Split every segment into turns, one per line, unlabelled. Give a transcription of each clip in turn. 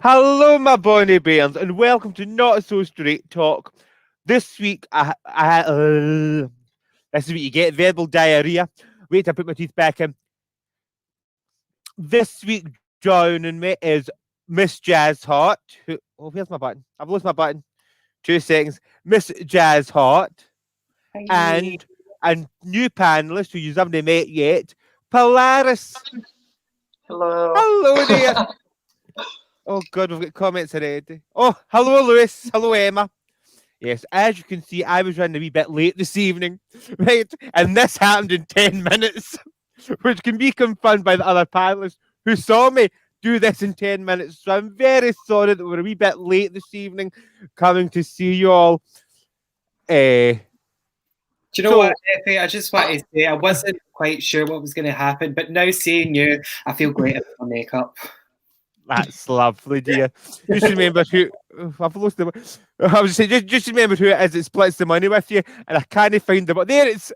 Hello, my bonny bairns, and welcome to Not So Straight Talk. This week, this is what you get: verbal diarrhea. Wait, till I put my teeth back in. This week, joining me is Miss Jazz Hot. Where's my button? I've lost my button. 2 seconds. Miss Jazz Hot
Hi.
and a new panelist who you haven't met yet, Polaris.
Hello.
Hello there. Oh God, we've got comments already. Oh, hello, Lewis. Hello, Emma. Yes, as you can see, I was running a wee bit late this evening, right? And this happened in 10 minutes, which can be confirmed by the other panelists who saw me do this in 10 minutes. So I'm very sorry that we're a wee bit late this evening coming to see you all.
Do you know
So-
what, Effie? I just wanted to say I wasn't quite sure what was going to happen, but now seeing you, I feel great about my makeup.
That's lovely, dear. Just remember who I've lost the. I was saying, just remember who it is that splits the money with you, and I can't find them. But there it's.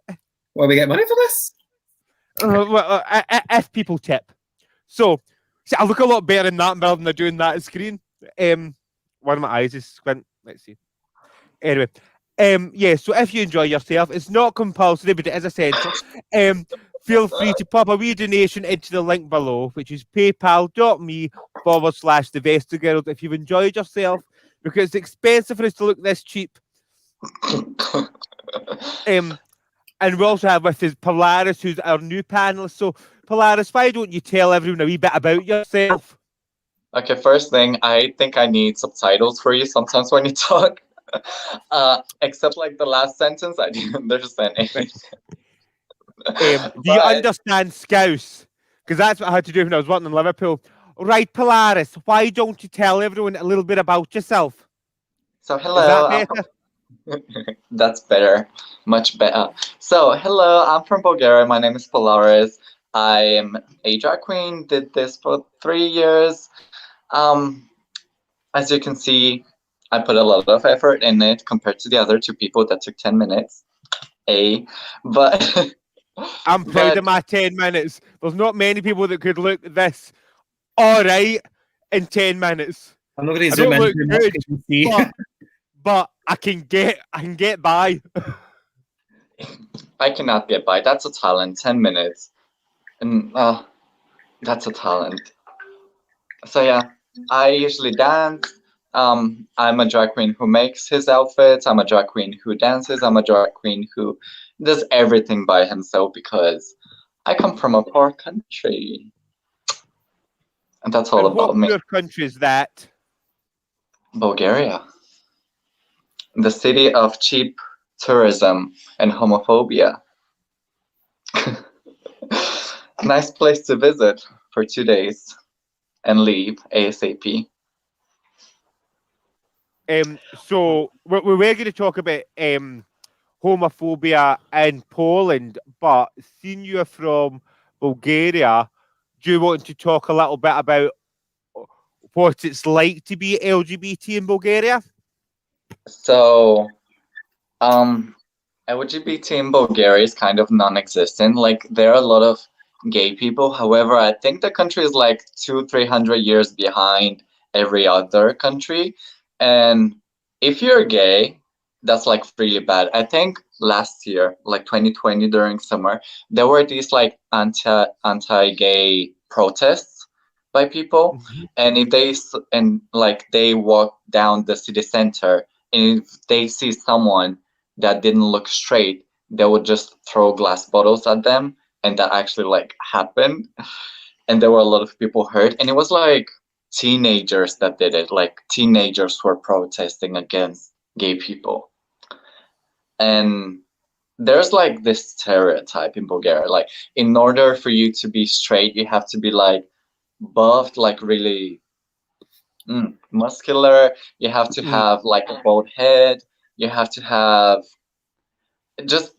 Will we get money for this?
If people tip. So, see, I look a lot better in that rather than doing that screen. One of my eyes is squint. Let's see. Anyway, yeah. So if you enjoy yourself, it's not compulsory, but it is essential. Feel free to pop a wee donation into the link below, which is paypal.me/the Vesta Girls. If you've enjoyed yourself, because it's expensive for us to look this cheap. And we also have with us Polaris, who's our new panelist. So, Polaris, why don't you tell everyone a wee bit about yourself?
Okay, first thing, I think I need subtitles for you sometimes when you talk. Except like the last sentence, I didn't understand anything.
Do you understand Scouse? Because that's what I had to do when I was working in Liverpool. Right, Polaris, why don't you tell everyone a little bit about yourself?
So
Is
hello,
that better?
that's better, much better. So hello, I'm from Bulgaria. My name is Polaris. I'm a drag queen. Did this for 3 years. As you can see, I put a lot of effort in it compared to the other two people that took 10 minutes. But
I'm proud of my 10 minutes. There's not many people that could look this all right in 10 minutes.
I'm not going to
I
zoom
don't
in
look
too much
good,
because you see.
but I can get by.
I cannot get by. That's a talent. 10 minutes. And that's a talent. So yeah, I usually dance. I'm a drag queen who makes his outfits. I'm a drag queen who dances. I'm a drag queen who does everything by himself because I come from a poor country. And that's all
And what
about me.
poor country is that?
Bulgaria. The city of cheap tourism and homophobia. Nice place to visit for 2 days and leave ASAP.
So we're going to talk about homophobia in Poland, but seeing you're from Bulgaria, do you want to talk a little bit about what it's like to be LGBT in Bulgaria?
So, LGBT in Bulgaria is kind of non-existent. Like there are a lot of gay people. However, I think the country is like 200-300 years behind every other country. And if you're gay, that's like really bad. I think last year, like 2020 during summer, there were these like anti-gay protests by people. And if they walk down the city center, and if they see someone that didn't look straight, they would just throw glass bottles at them, and that actually like happened. And there were a lot of people hurt, and it was like teenagers that did it. Like teenagers were protesting against gay people. And there's like this stereotype in Bulgaria, like in order for you to be straight, you have to be like buffed, like really muscular. You have to have like a bald head. You have to have just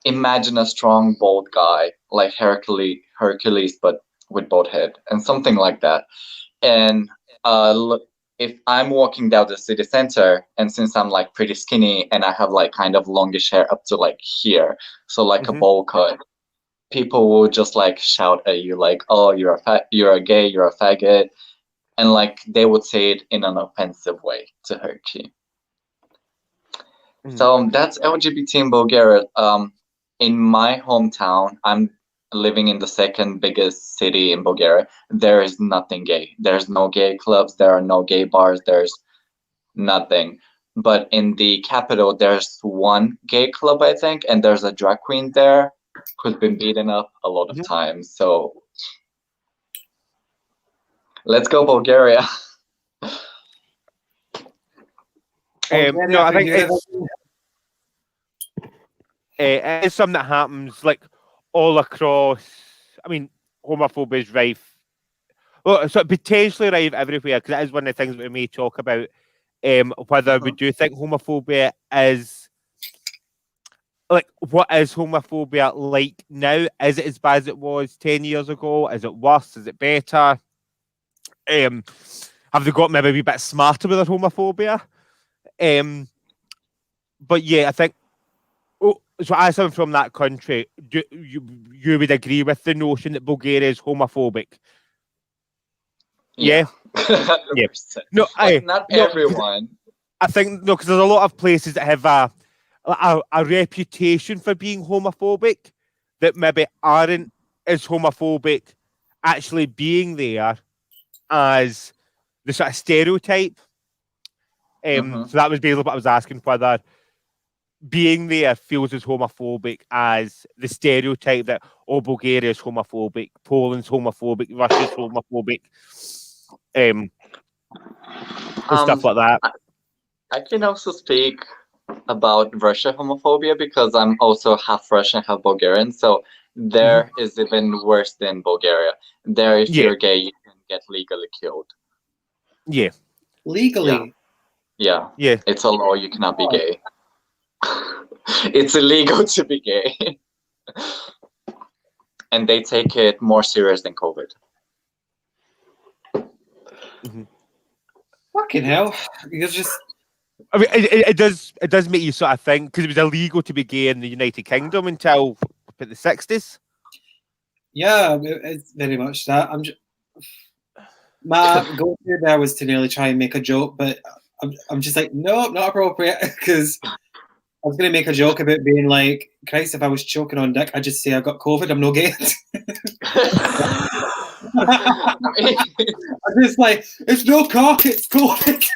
imagine a strong bald guy like Hercules, but with bald head and something like that. And if I'm walking down the city center, and since I'm like pretty skinny and I have like kind of longish hair up to like here, so like a bowl cut, people will just like shout at you like, "Oh, you're a gay, you're a faggot." and like they would say it in an offensive way to hurt you. So that's LGBT in Bulgaria. In my hometown, I'm living in the second biggest city in Bulgaria. There is nothing gay. There's no gay clubs. There are no gay bars. There's nothing. But in the capital, there's one gay club, I think, and there's a drag queen there who's been beaten up a lot of times. So let's go, Bulgaria.
No, I think it's something that happens like all across. I mean, homophobia is rife. Well, so potentially rife everywhere, because that is one of the things we may talk about. Whether we do think homophobia is like, what is homophobia like now? Is it as bad as it was 10 years ago? Is it worse? Is it better? Have they got maybe a wee bit smarter with their homophobia? But yeah, I think. So as someone from that country, you would agree with the notion that Bulgaria is homophobic? Yeah. Yeah. No,
not everyone.
I think no, because there's a lot of places that have a reputation for being homophobic that maybe aren't as homophobic actually being there as the sort of stereotype. So that was basically what I was asking, whether being there feels as homophobic as the stereotype that Bulgaria is homophobic, Poland's homophobic, Russia's homophobic, and stuff like that.
I can also speak about Russia homophobia because I'm also half Russian, half Bulgarian. So there is even worse than Bulgaria. There, if you're gay, you can get legally killed.
Yeah.
Legally?
Yeah. It's a law. You cannot be gay. It's illegal to be gay. And they take it more serious than COVID.
Fucking hell. You're just...
I mean, it does make you sort of think, because it was illegal to be gay in the United Kingdom until the 60s.
Yeah, it's very much that. My go-to there was to nearly try and make a joke, but I'm just like, no, not appropriate, because I was going to make a joke about being like, Christ, if I was choking on dick, I'd just say I got COVID, I'm no gay. I'm just like, it's no cock, it's COVID.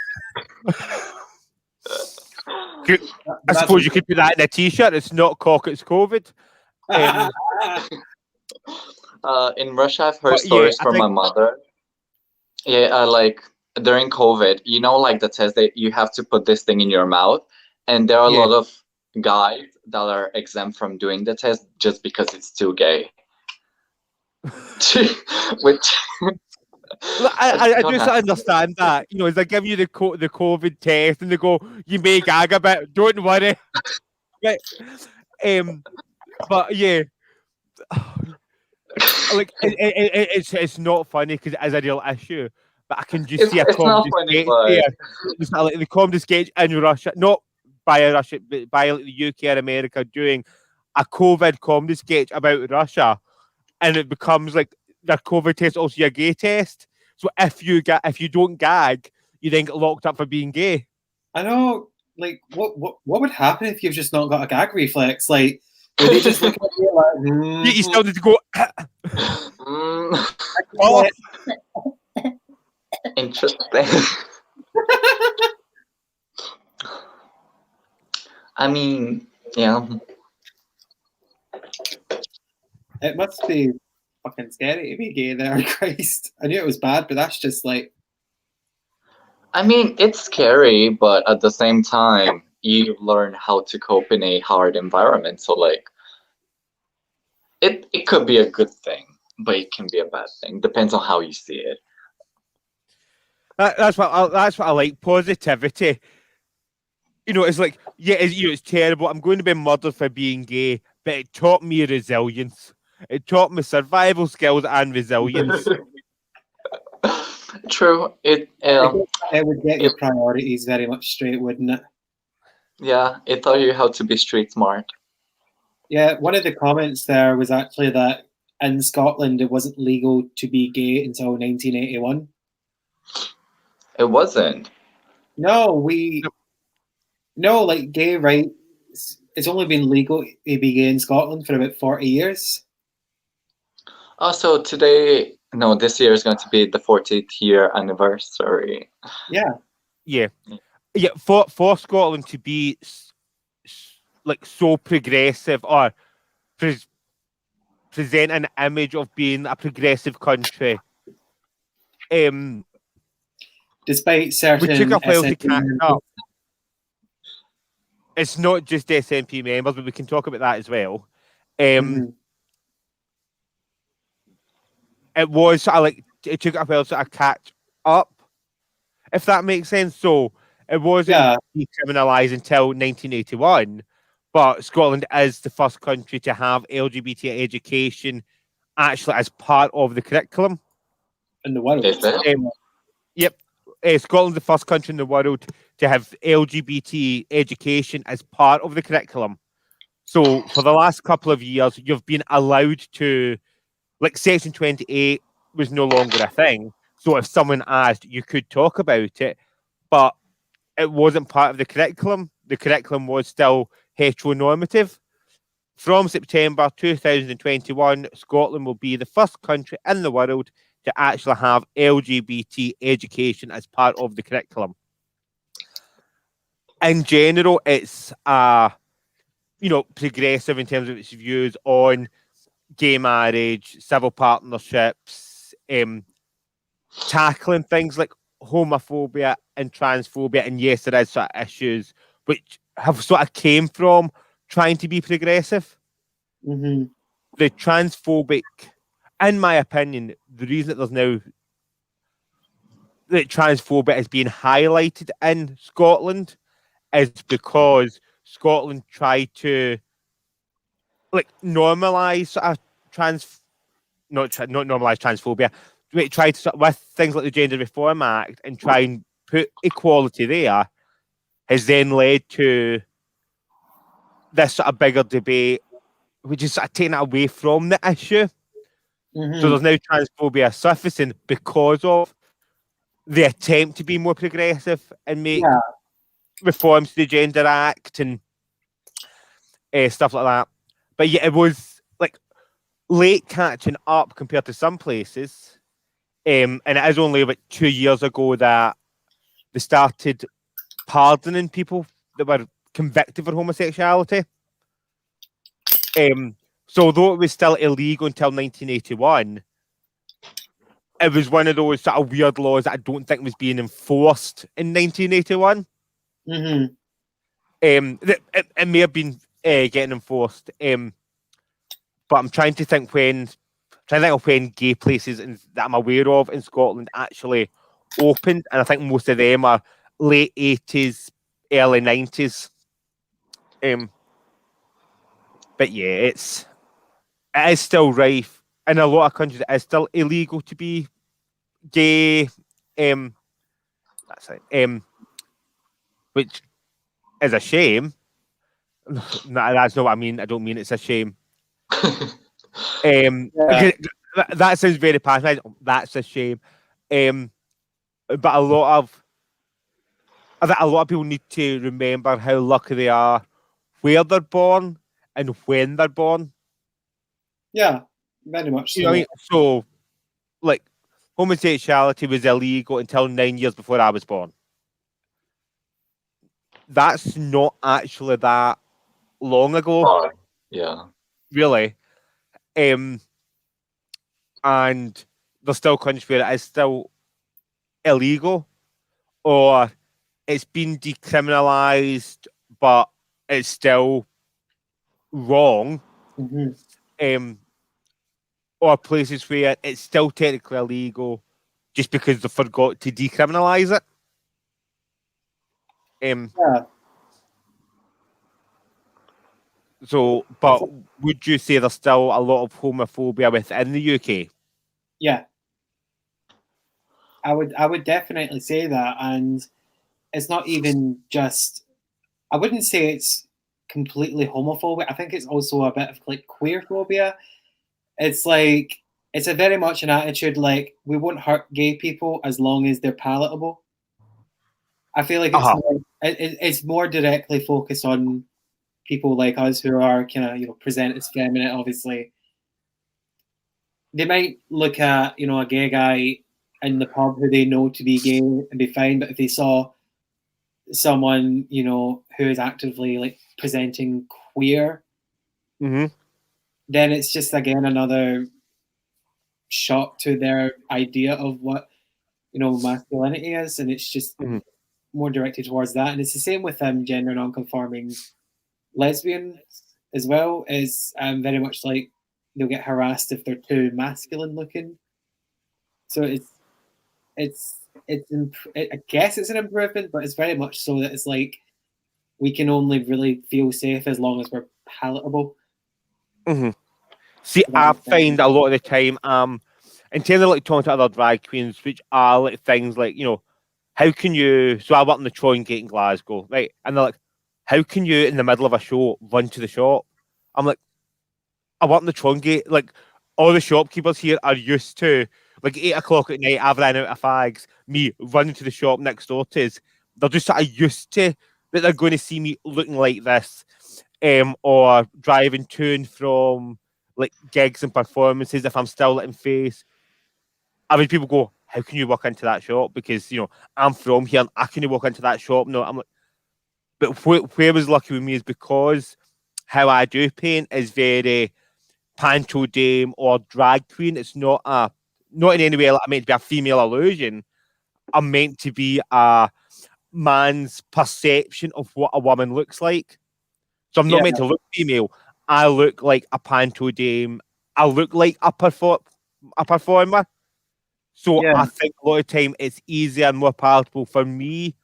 I suppose you could put that in a t-shirt. It's not cock, it's COVID.
In Russia, I've heard stories from my mother. Yeah, like during COVID, you know, like the test that you have to put this thing in your mouth, and there are a lot of guys that are exempt from doing the test just because it's too gay. Which
I just understand that, you know, they give you the COVID test and they go, you may gag a bit, don't worry. Right. But yeah, like it's not funny because it is a real issue. But I can just see a comedy sketch there. Just like the comedy sketch in Russia, not by Russia, but by like the UK or America, doing a COVID comedy sketch about Russia, and it becomes like their COVID test also your gay test. So if you don't gag, you then get locked up for being gay.
I know. Like, what would happen if you've just not got a gag reflex? Like, would they just look at you like?
You still need to go.
Oh. Interesting. I mean, yeah.
It must be fucking scary to be gay there, Christ. I knew it was bad, but that's just like...
I mean, it's scary, but at the same time, you learn how to cope in a hard environment. So, like, it could be a good thing, but it can be a bad thing. Depends on how you see it.
That's what I like. Positivity. You know, it's like, yeah, it's terrible. I'm going to be murdered for being gay, but it taught me resilience. It taught me survival skills and resilience.
True. It
would get your priorities very much straight, wouldn't it?
Yeah, it taught you how to be street smart.
Yeah, one of the comments there was actually that in Scotland it wasn't legal to be gay until 1981.
It wasn't.
No, like gay rights. It's only been legal to be gay in Scotland for about 40 years.
Oh, so this year is going to be the 40th year anniversary.
Yeah.
Yeah, for Scotland to be like so progressive or present an image of being a progressive country.
Despite certain
We took a while to
SNP
catch
members.
up. It's not just SNP members, but we can talk about that as well.
Mhm.
It was sort of like it took a while to sort of catch up, if that makes sense. So it wasn't decriminalised until 1981, but Scotland is the first country to have LGBT education actually as part of the curriculum.
In the world.
Is it?
Yep. Scotland's the first country in the world to have LGBT education as part of the curriculum. So for the last couple of years, you've been allowed to, like Section 28 was no longer a thing. So if someone asked, you could talk about it, but it wasn't part of the curriculum. The curriculum was still heteronormative. From September 2021, Scotland will be the first country in the world to actually have LGBT education as part of the curriculum. In general, it's progressive in terms of its views on gay marriage, civil partnerships, tackling things like homophobia and transphobia. And yes, there is sort of issues which have sort of came from trying to be progressive.
Mm-hmm.
The transphobic, in my opinion, the reason that there's now that transphobia is being highlighted in Scotland is because Scotland tried to normalize sort of not normalize transphobia. We tried to with things like the Gender Reform Act and try and put equality there, has then led to this sort of bigger debate, which is sort of taking it away from the issue.
Mm-hmm.
So there's now transphobia surfacing because of the attempt to be more progressive and make reforms to the Gender Act and stuff like that. But yeah, it was late catching up compared to some places. And it is only about 2 years ago that they started pardoning people that were convicted for homosexuality. So although it was still illegal until 1981, it was one of those sort of weird laws that I don't think was being enforced in 1981.
Mm-hmm.
It may have been getting enforced, but I'm trying to think of when gay places that I'm aware of in Scotland actually opened, and I think most of them are late 80s, early 90s. But yeah, it is still rife in a lot of countries. It is still illegal to be gay. That's it. Which is a shame. No, that's not what I mean. I don't mean it's a shame. That sounds very passionate. That's a shame. But a lot of people need to remember how lucky they are where they're born and when they're born.
Yeah, very much so.
You know what I mean? So, homosexuality was illegal until 9 years before I was born. That's not actually that long ago.
Yeah.
Really. And there's still countries where it is still illegal or it's been decriminalised, but it's still wrong.
Mm-hmm.
Or places where it's still technically illegal just because they forgot to decriminalise it. So, but would you say there's still a lot of homophobia within the UK?
Yeah. I would definitely say that, and it's not even just. I wouldn't say it's completely homophobic. I think it's also a bit of queer phobia. It's it's a very much an attitude we won't hurt gay people as long as they're palatable. I feel like it's more directly focused on people like us who are kind of present as feminine. Obviously, they might look at a gay guy in the pub who they know to be gay and be fine, but if they saw someone who is actively like presenting queer,
Mm-hmm.
then it's just again another shock to their idea of what masculinity is, and it's just more directed towards that. And it's the same with gender non-conforming lesbians as well. Is very much like they'll get harassed if they're too masculine looking. So I guess it's an improvement, but it's very much so that it's like we can only really feel safe as long as we're palatable.
Mm-hmm. See, I find a lot of the time, in terms of like talking to other drag queens, which are like things like, how can you? So I work in the Troy Gate in Glasgow, right? And they're like, how can you, in the middle of a show, run to the shop? I'm like, I work in the Troy Gate. Like, all the shopkeepers here are used to, like, 8 o'clock at night, I've ran out of fags, me running to the shop next door to us. They're just sort of used to that they're going to see me looking like this, or driving to and from like gigs and performances if I'm still in face. I've had people go, how can you walk into that shop? Because, I'm from here and I can walk into that shop. No, I'm like, but where was lucky with me is because how I do paint is very panto dame or drag queen. It's not in any way like I'm meant to be a female illusion. I'm meant to be a man's perception of what a woman looks like. So I'm not meant to look female. I look like a panto dame. I look like a performer. So I think a lot of time it's easier and more palatable for me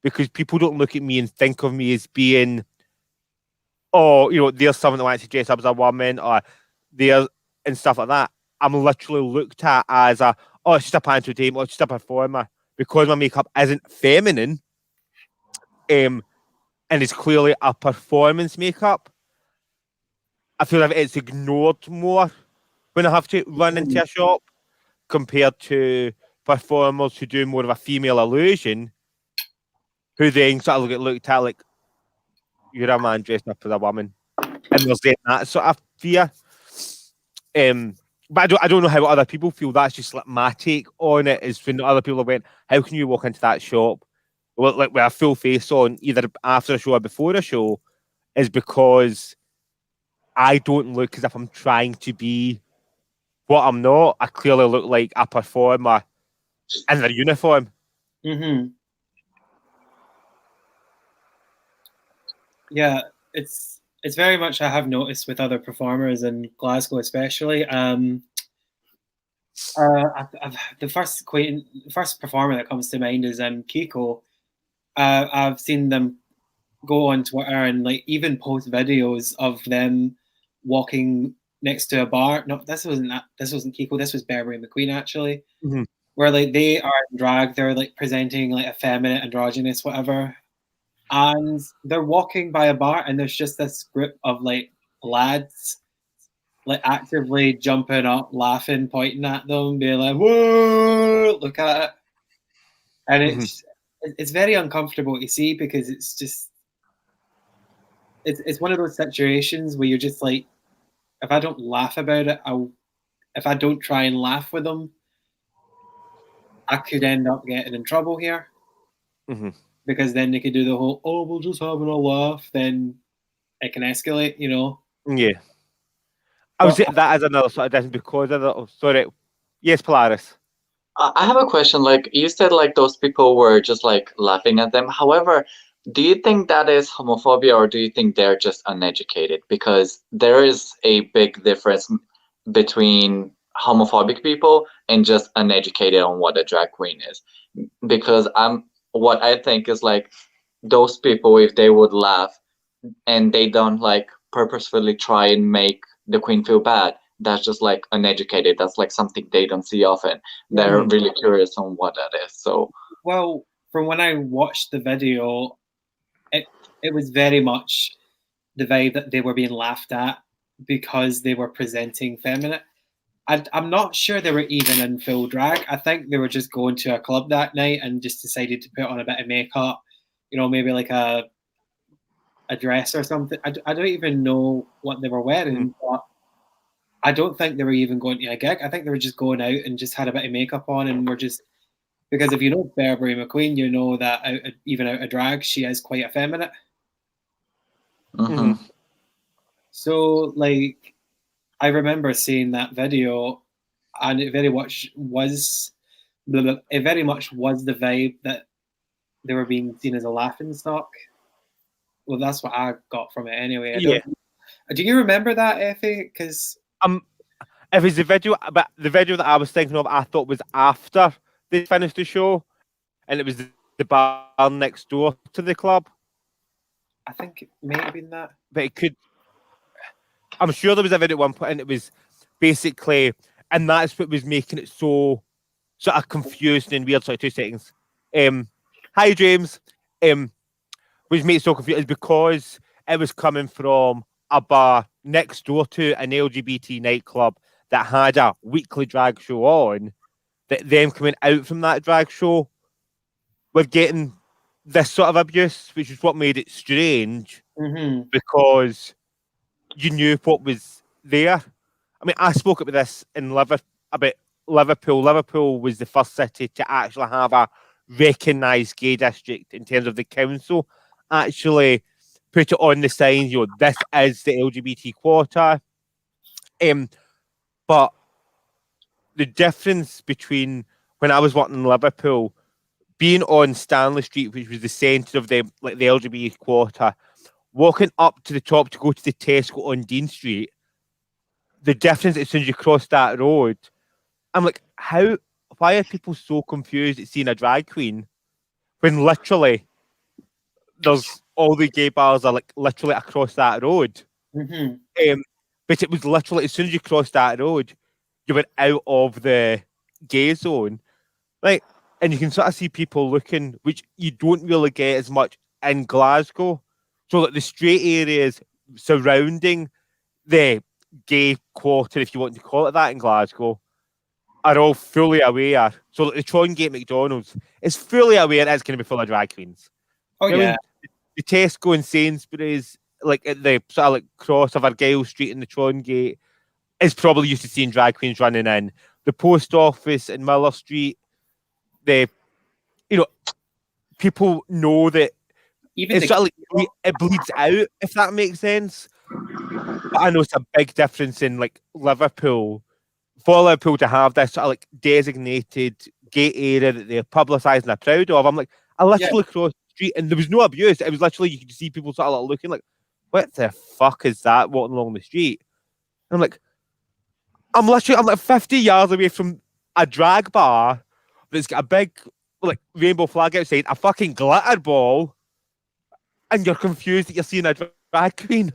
because people don't look at me and think of me as being, there's someone that wants to dress up as a woman or there and stuff like that. I'm literally looked at as it's just a panto dame or it's just a performer because my makeup isn't feminine. And it's clearly a performance makeup. I feel like it's ignored more when I have to run into a shop compared to performers who do more of a female illusion, who then sort of get looked at like, you're a man dressed up as a woman. And there's then that sort of fear. But I don't know how other people feel. That's just like my take on it, is when other people went, how can you walk into that shop like with a full face on, either after a show or before a show, is because I don't look as if I'm trying to be what I'm not. I clearly look like a performer in their uniform.
Mm-hmm. Yeah, it's very much I have noticed with other performers in Glasgow, especially. The first performer that comes to mind is Kiko. I've seen them go on Twitter and like even post videos of them walking next to a bar. No, this wasn't Kiko. This was Beverly McQueen actually, where like they are in drag. They're like presenting like effeminate, androgynous, whatever, and they're walking by a bar, and there's just this group of like lads, like actively jumping up, laughing, pointing at them, being like, "Whoa, look at it!" And it's very uncomfortable to see because it's just. It's one of those situations where you're just like, if I don't laugh about it, if I don't try and laugh with them, I could end up getting in trouble here. Because then they could do the whole, we're just having a laugh, then it can escalate,
Yeah. I was that as another sort of difference because of the, sorry. Yes, Polaris.
I have a question. Like you said, like those people were just like laughing at them. However, do you think that is homophobia or do you think they're just uneducated? Because there is a big difference between homophobic people and just uneducated on what a drag queen is. Because what I think is like those people, if they would laugh and they don't like purposefully try and make the queen feel bad, that's just like uneducated. That's like something they don't see often. They're really curious on what that is. So,
well, from when I watched the video, it was very much the vibe that they were being laughed at because they were presenting feminine. I'm not sure they were even in full drag. I think they were just going to a club that night and just decided to put on a bit of makeup, maybe like a dress or something. I don't even know what they were wearing, but I don't think they were even going to a gig. I think they were just going out and just had a bit of makeup on and were just, because if you know Beverly McQueen, you know that even out of drag, she is quite effeminate.
Mhm.
So, like, I remember seeing that video, and it very much was the vibe that they were being seen as a laughing stock. Well, that's what I got from it anyway. Do you remember that, Effie? Because
if it's the video, but the video that I was thinking of, I thought was after they finished the show, and it was the bar next door to the club.
I think it may have been that.
But it could. I'm sure there was a video at one point, and it was basically, and that's what was making it so sort of confusing and weird. Sorry, 2 seconds. Hi, James. Which made it so confusing is because it was coming from a bar next door to an LGBT nightclub that had a weekly drag show on. That them coming out from that drag show were getting this sort of abuse, which is what made it strange because you knew what was there. I mean, I spoke about this in Liverpool. Liverpool was the first city to actually have a recognised gay district in terms of the council actually put it on the sign, this is the LGBT quota. But the difference between when I was working in Liverpool, being on Stanley Street, which was the centre of the LGBT quota, walking up to the top to go to the Tesco on Dean Street, the difference as soon as you cross that road, I'm like, why are people so confused at seeing a drag queen when literally there's all the gay bars are like literally across that road? But it was literally as soon as you crossed that road, you went out of the gay zone. Like, and you can sort of see people looking, which you don't really get as much in Glasgow. So like the straight areas surrounding the gay quarter, if you want to call it that, in Glasgow, are all fully aware. So like the Trongate McDonald's is fully aware it's going to be full of drag queens.
Oh, yeah. I mean,
the Tesco and Sainsbury's, like at the sort of like cross of Argyle Street in the Trongate, is probably used to seeing drag queens running in. The post office in Miller Street, people know that
even
it's sort of like it bleeds out, if that makes sense. But I know it's a big difference in like Liverpool. For Liverpool to have this sort of like designated gay area that they're publicising and are proud of, I'm like, I literally crossed the street and there was no abuse. It was literally, you could see people sort of like looking like, what the fuck is that walking along the street? And I'm like, I'm like 50 yards away from a drag bar that's got a big like rainbow flag outside, a fucking glitter ball, and you're confused that you're seeing a drag queen.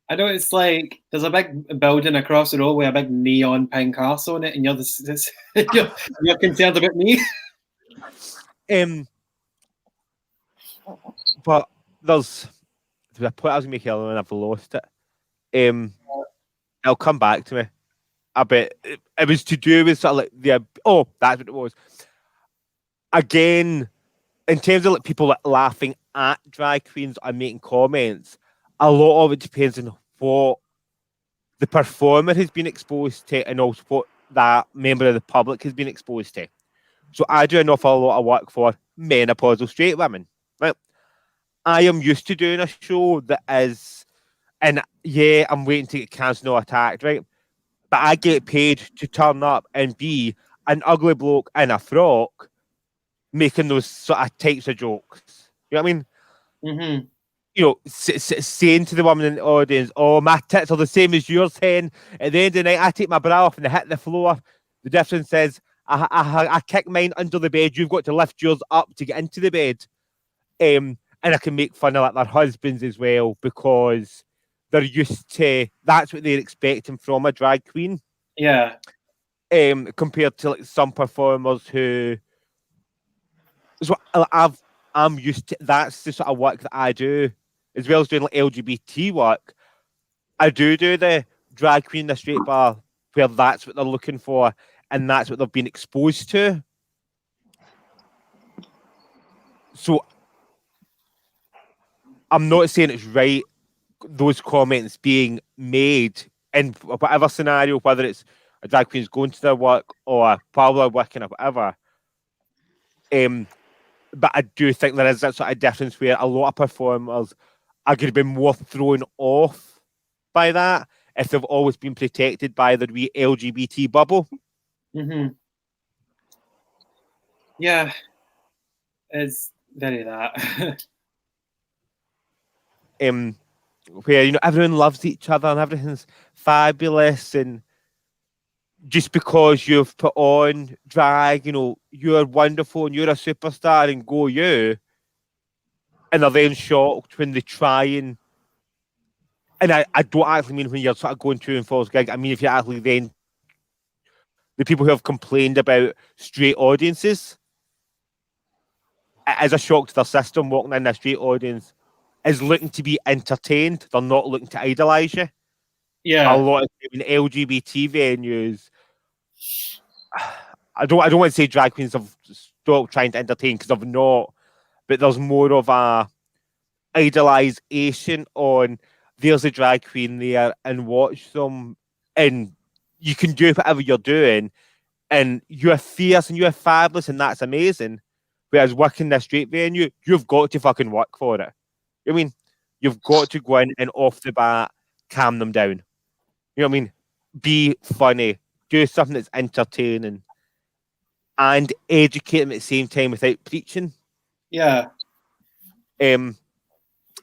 I know it's like there's a big building across the road with a big neon pink castle on it, and you're concerned about me.
But there's a point I was making earlier and I've lost it. It'll come back to me. I bet it was to do with sort of like that's what it was. Again, in terms of like people like laughing at drag queens or making comments, a lot of it depends on what the performer has been exposed to and also what that member of the public has been exposed to. So I do an awful lot of work for menopausal straight women. Right? I am used to doing a show that is, and yeah, I'm waiting to get cancelled or attacked, right? But I get paid to turn up and be an ugly bloke in a frock making those sort of types of jokes. You know what I mean? Saying to the woman in the audience, oh, my tits are the same as yours, hen. At the end of the night, I take my bra off and they hit the floor. The difference is I kick mine under the bed. You've got to lift yours up to get into the bed. And I can make fun of like their husbands as well because they're used to, that's what they're expecting from a drag queen.
Yeah.
Compared to like some performers who, so I'm used to, that's the sort of work that I do, as well as doing like LGBT work. I do the drag queen in the straight bar where that's what they're looking for and that's what they've been exposed to. So I'm not saying it's right, those comments being made in whatever scenario, whether it's a drag queen's going to their work or parlour working or whatever. But I do think there is that sort of difference where a lot of performers are going to be more thrown off by that if they've always been protected by the wee LGBT bubble.
Mm-hmm. Yeah, it's very that.
Where, you know, everyone loves each other and everything's fabulous, and just because you've put on drag, you know, you're wonderful and you're a superstar and go you, and they're then shocked when they try and I don't actually mean when you're sort of going through and false gig. I mean if you actually then the people who have complained about straight audiences, it is a shock to their system walking in a straight audience is looking to be entertained. They're not looking to idolise you.
Yeah.
A lot of in LGBT venues, I don't want to say drag queens have stopped trying to entertain because they've not, but there's more of a idolization on there's a drag queen there and watch them, and you can do whatever you're doing and you're fierce and you're fabulous and that's amazing. Whereas working in a straight venue, you've got to fucking work for it. I mean, you've got to go in and off the bat calm them down. You know what I mean? Be funny, do something that's entertaining, and educate them at the same time without preaching.
Yeah.
And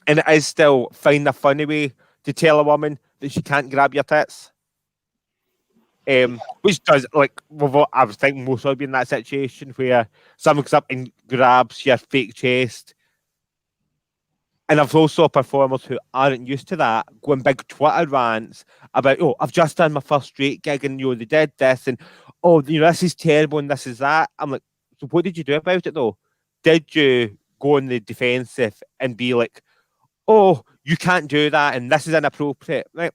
it is still find a funny way to tell a woman that she can't grab your tits. Which does, like, I was thinking most would be in that situation where someone comes up and grabs your fake chest. And I've also performers who aren't used to that going big Twitter rants about, oh, I've just done my first straight gig and, you know, they did this and, oh, you know, this is terrible and this is that. I'm like, so what did you do about it though? Did you go on the defensive and be like, oh, you can't do that and this is inappropriate, right?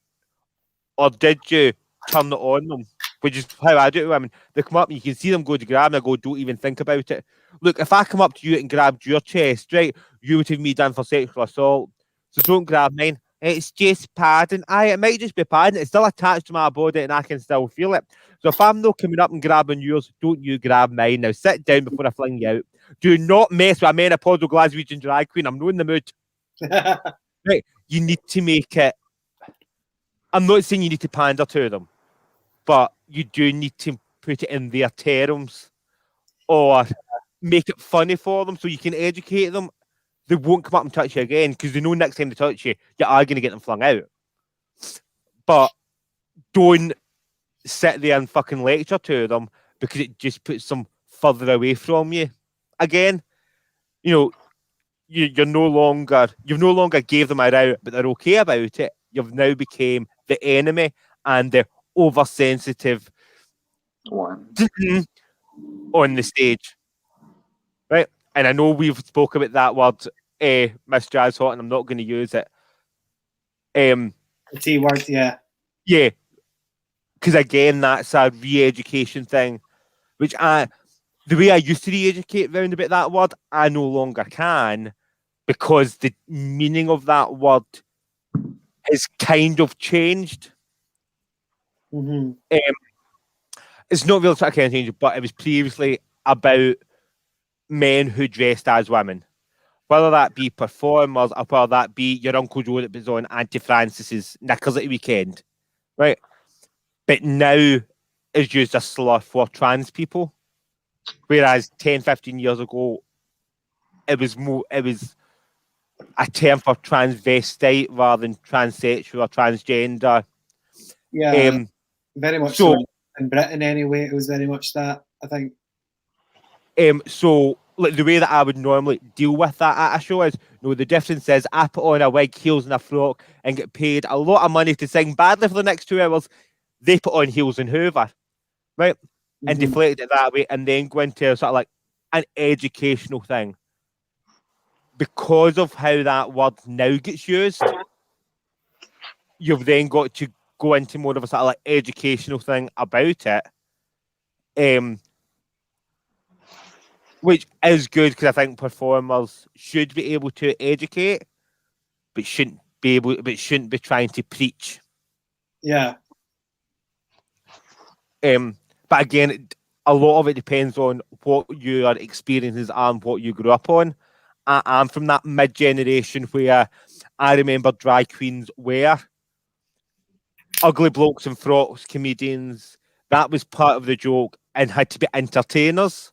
Or did you turn it on them? Which is how I do it. I mean, they come up and you can see them go to grab me. I go, don't even think about it. Look, if I come up to you and grabbed your chest, right, you would have me done for sexual assault. So don't grab mine. It's just padding. It might just be padding. It's still attached to my body and I can still feel it. So if I'm not coming up and grabbing yours, don't you grab mine. Now sit down before I fling you out. Do not mess with a menopausal Glaswegian drag queen. I'm not in the mood. Right, you need to make it. I'm not saying you need to pander to them, but you do need to put it in their terms or make it funny for them so you can educate them. They won't come up and touch you again because they know next time they touch you, you are going to get them flung out. But don't sit there and fucking lecture to them because it just puts them further away from you. Again, you know, you've no longer gave them a route, but they're okay about it. You've now became the enemy and the oversensitive
one
on the stage, right? And I know we've spoke about that word, Miss Jazz Hot, and I'm not going to use it.
The T word, yeah.
Yeah, because again, that's a re-education thing, which the way I used to re-educate round about that word, I no longer can because the meaning of that word has kind of changed.
Mm-hmm.
It's not really kind of changed, but it was previously about men who dressed as women, whether that be performers or whether that be your Uncle Joe that was on Auntie Francis's knickers at the weekend, right? But now it's used as slur for trans people, whereas 10, 15 years ago, it was a term for transvestite rather than transsexual or transgender.
Yeah, very much so. In Britain, anyway, it was very much that, I think.
So, like, the way that I would normally deal with that at a show is, the difference is I put on a wig, heels and a frock and get paid a lot of money to sing badly for the next 2 hours. They put on heels and hoover, right? Mm-hmm. And deflect it that way and then go into sort of like an educational thing. Because of how that word now gets used, you've then got to go into more of a sort of like educational thing about it, which is good because I think performers should be able to educate, but shouldn't be trying to preach.
Yeah.
But again, a lot of it depends on what your experiences are and what you grew up on. I'm from that mid-generation where I remember drag queens were ugly blokes in frocks, comedians. That was part of the joke and had to be entertainers.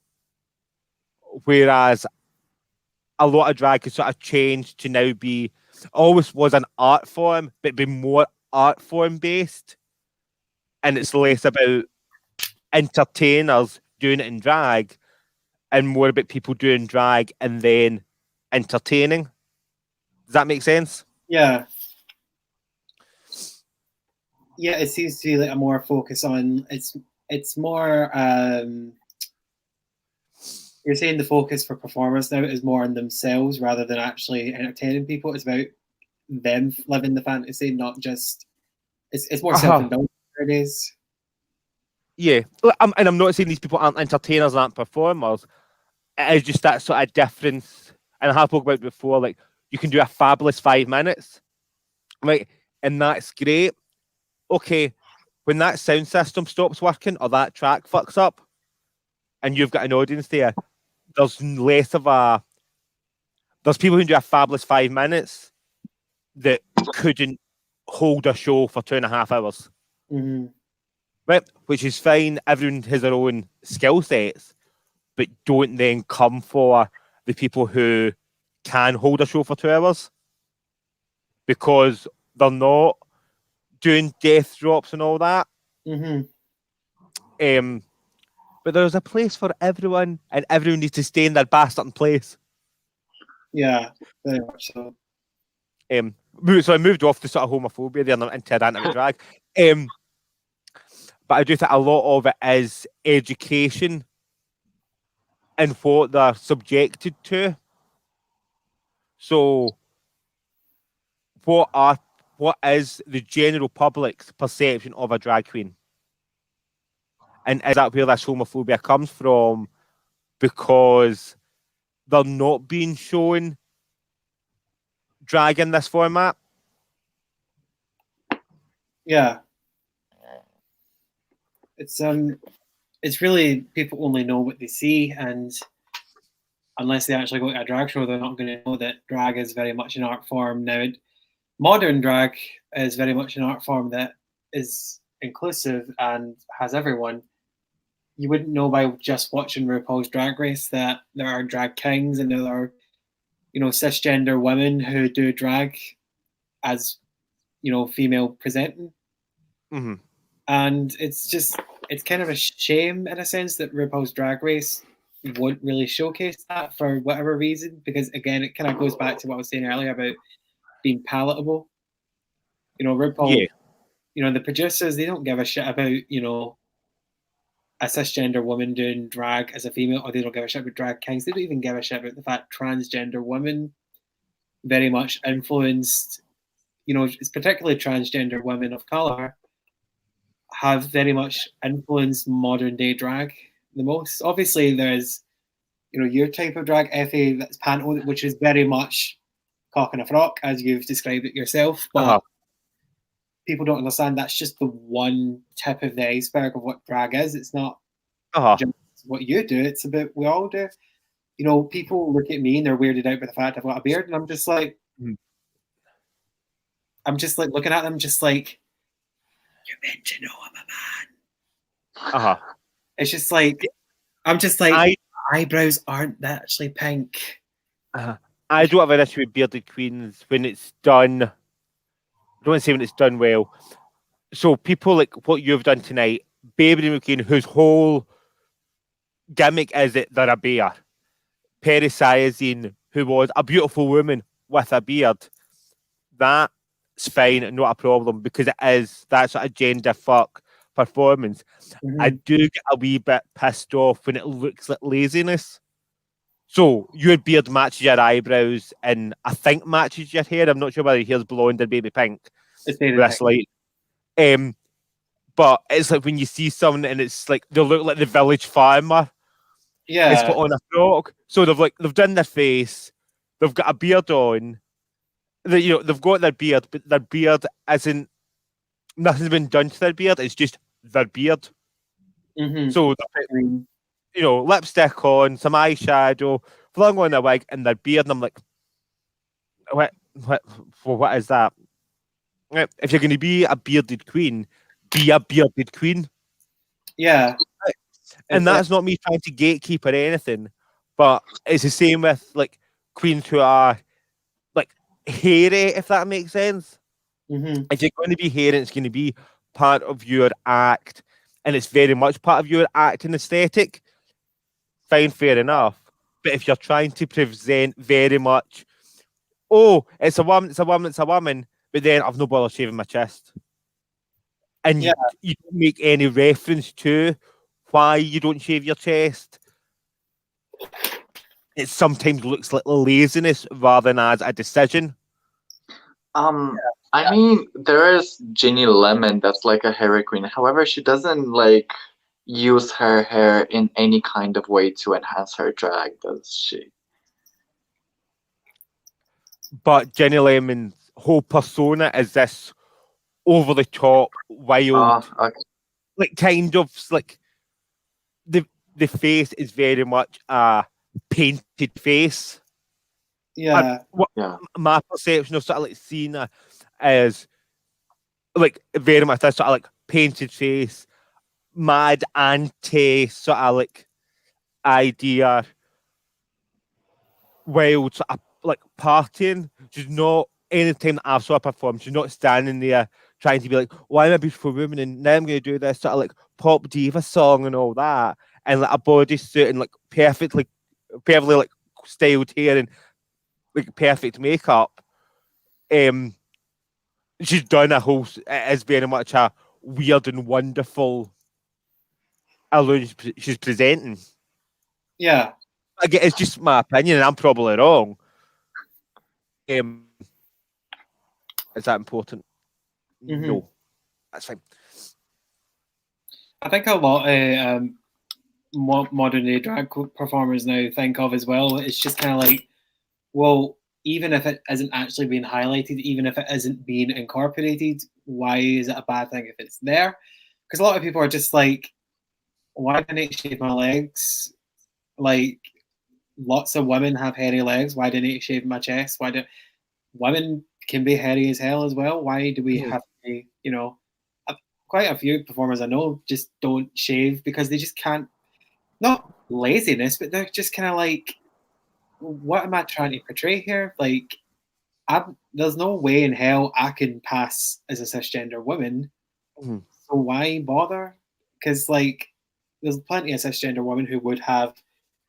Whereas a lot of drag has sort of changed to now be, always was an art form, but be more art form based. And it's less about entertainers doing it in drag and more about people doing drag and then entertaining. Does that make sense?
Yeah. Yeah, it seems to be like a more focus on it's more you're saying the focus for performers now is more on themselves rather than actually entertaining people. It's about them living the fantasy, not just it's more self-indulgent nowadays.
Yeah, and I'm not saying these people aren't entertainers, aren't performers. It is just that sort of difference. And I have spoken about it before, like you can do a fabulous 5 minutes, right? And that's great. Okay, when that sound system stops working or that track fucks up and you've got an audience there, there's less of a... There's people who do a fabulous 5 minutes that couldn't hold a show for 2.5 hours.
Mm-hmm.
Right, which is fine. Everyone has their own skill sets, but don't then come for the people who can hold a show for 2 hours because they're not doing death drops and all that.
Mm-hmm.
But there's a place for everyone, and everyone needs to stay in their bastard place.
Yeah, very much so.
So I moved off the sort of homophobia there and into anti drag. But I do think a lot of it is education and what they're subjected to. So, what is the general public's perception of a drag queen? And is that where this homophobia comes from? Because they're not being shown drag in this format?
Yeah. It's really people only know what they see, and unless they actually go to a drag show, they're not going to know that drag is very much an art form. Now, modern drag is very much an art form that is inclusive and has everyone. You wouldn't know by just watching RuPaul's Drag Race that there are drag kings and there are, cisgender women who do drag as, female presenting.
Mm-hmm.
And it's kind of a shame in a sense that RuPaul's Drag Race won't really showcase that for whatever reason, because again, it kind of goes back to what I was saying earlier about being palatable. RuPaul, the producers, they don't give a shit about, a cisgender woman doing drag as a female, or they don't give a shit about drag kings. They don't even give a shit about the fact transgender women very much influenced, it's particularly transgender women of color have very much influenced modern day drag the most. Obviously, there's, your type of drag, Effie, that's panto, which is very much cock and a frock, as you've described it yourself. But people don't understand that's just the one tip of the iceberg of what drag is. It's not just what you do. It's about we all do. People look at me and they're weirded out by the fact I've got a beard, and I'm just like, looking at them, just like, you're meant to know I'm a man. It's just like, I'm just like, eyebrows aren't actually pink.
I don't have an issue with bearded queens when it's done. I don't want to say when it's done well. So people like what you've done tonight, Baby McQueen, whose whole gimmick is that they're a bear. Perry Sayazine, who was a beautiful woman with a beard. That's fine, not a problem, because it is that sort of gender fuck performance.
Mm-hmm.
I do get a wee bit pissed off when it looks like laziness. So your beard matches your eyebrows and I think matches your hair. I'm not sure whether your hair's blonde or baby pink.
It's baby pink.
Light. But it's like when you see someone and it's like they look like the village farmer. It's put
Yeah.
on a frock. So they've done their face, they've got a beard on. They've got their beard, but their beard isn't nothing's been done to their beard. It's just their beard.
Mm-hmm.
So lipstick on, some eyeshadow, flung on a wig, and their beard. And I'm like, what is that? Right, if you're going to be a bearded queen, be a bearded queen.
Yeah.
And that's not me trying to gatekeep or anything, but it's the same with like queens who are like hairy, if that makes sense.
Mm-hmm.
If you're going to be hairy, it's going to be part of your act, and it's very much part of your acting aesthetic. Fine, fair enough. But if you're trying to present very much, oh, it's a woman, but then I've no bother shaving my chest, and
Yeah.
you don't make any reference to why you don't shave your chest. It sometimes looks like laziness rather than as a decision.
I mean, there is Ginny Lemon that's like a hairy queen. However, she doesn't like use her hair in any kind of way to enhance her drag, does she?
But Jenny Lemon's whole persona is this over the top, wild,
Okay.
like kind of like the face is very much a painted face.
Yeah.
Yeah.
My perception of sort of like Cena is like very much this sort of like painted face, mad anti sort of like idea, wild sort of like partying. She's not anytime that I've saw her perform, she's not standing there trying to be like, well, I'm a beautiful woman and now I'm going to do this sort of like pop diva song and all that, and like a bodysuit and like perfectly like styled hair and like perfect makeup. She's done a whole. It is very much a weird and wonderful illusion she's presenting.
Yeah.
Again, it's just my opinion, and I'm probably wrong. Is that important?
Mhm.
No, that's fine.
I think a lot of modern day drag performers now think of as well. It's just kind of like, well, even if it isn't actually being highlighted, even if it isn't being incorporated, why is it a bad thing if it's there? Because a lot of people are just like, why didn't I shave my legs? Like, lots of women have hairy legs. Why didn't I shave my chest? Women can be hairy as hell as well? Why do we have to, quite a few performers I know just don't shave because they just can't, not laziness, but they're just kind of like, what am I trying to portray here? Like, there's no way in hell I can pass as a cisgender woman.
Mhm.
So why bother? Because like, there's plenty of cisgender women who would have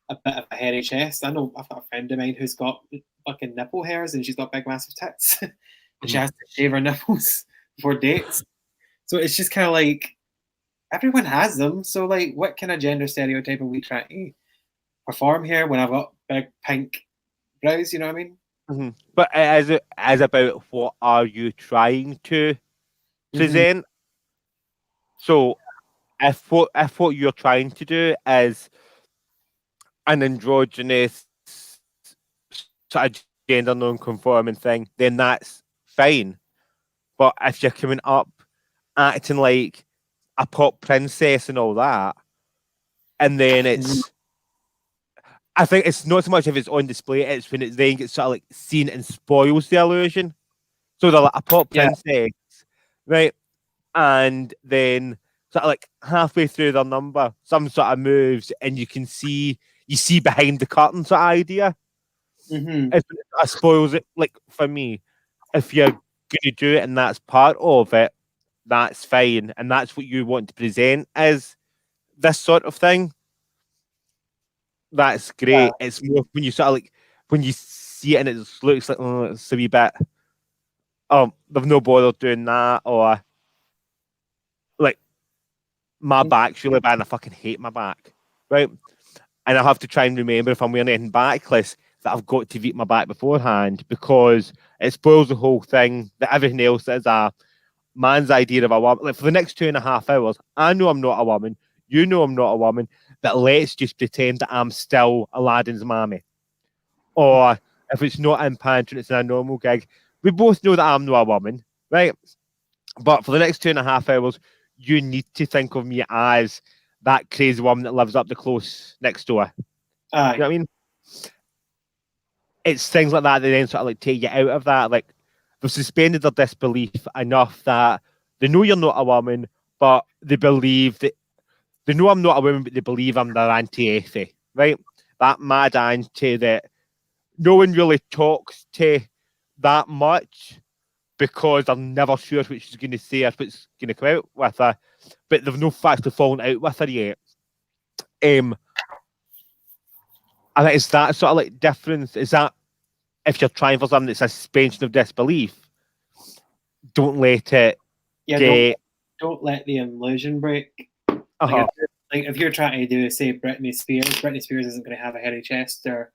a bit of a hairy chest. I know I've got a friend of mine who's got fucking nipple hairs and she's got big massive tits, and she has to shave her nipples before dates. So it's just kind of like everyone has them. So like, what kind of gender stereotype are we trying to perform here when I've got big pink brows? You know what I mean?
Mhm. But it is about what are you trying to present. So if what you're trying to do is an androgynous sort of gender non-conforming thing, then that's fine. But if you're coming up acting like a pop princess and all that, and then it's, I think it's not so much if it's on display, it's when it then gets sort of like seen and spoils the illusion. So they're like a pop princess, right? And then sort of like halfway through their number, some sort of moves, and you see behind the curtain sort of idea. It spoils it. Like for me, if you're going to do it and that's part of it, that's fine, and that's what you want to present as this sort of thing. That's great.
Yeah.
It's more when you sort of like when you see it and it looks like it's a wee bit. They've no bother doing that, or like my back's really bad and I fucking hate my back, right? And I have to try and remember if I'm wearing anything backless that I've got to beat my back beforehand because it spoils the whole thing. That everything else is a man's idea of a woman. Like for the next 2.5 hours, I know I'm not a woman. You know I'm not a woman. But let's just pretend that I'm still Aladdin's mammy. Or if it's not in Pantry, it's in a normal gig. We both know that I'm not a woman, right? But for the next 2.5 hours, you need to think of me as that crazy woman that lives up the close next door.
Aye.
You know what I mean? It's things like that that then sort of like take you out of that. Like they've suspended their disbelief enough that they know you're not a woman, but they believe that they know I'm not a woman, but they believe I'm their Auntie Effie, right? That mad auntie that no one really talks to that much because they're never sure what she's going to say or what's going to come out with her, but they've no actually fallen out with her yet. I think it's that sort of like difference. Is that if you're trying for something that's a suspension of disbelief, don't let it
Yeah,
get.
don't let the illusion break.
Uh-huh.
If you're trying to do, say, Britney Spears isn't going to have a hairy chest or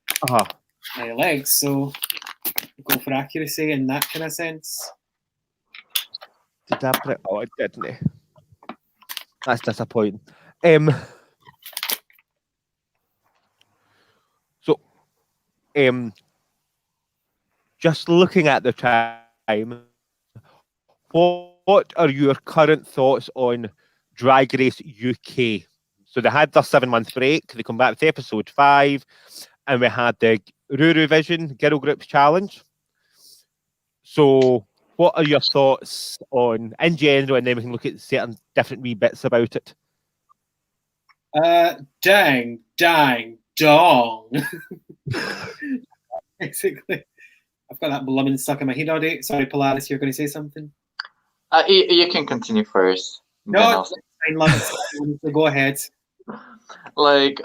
hairy legs, so go for accuracy in that kind of sense.
Did that put it? Oh, it didn't. That's disappointing. Just looking at the time, what are your current thoughts on Drag Race UK? So they had their 7-month break. They come back with episode 5, and we had the Ruru Vision Girl Groups Challenge. So what are your thoughts on, in general, and then we can look at certain different wee bits about it?
Dang, dong. Basically. I've got that lemon stuck in my head all day. Sorry, Polaris, you're going to say something?
You can continue first.
No, it's fine, love it. So go ahead.
Like,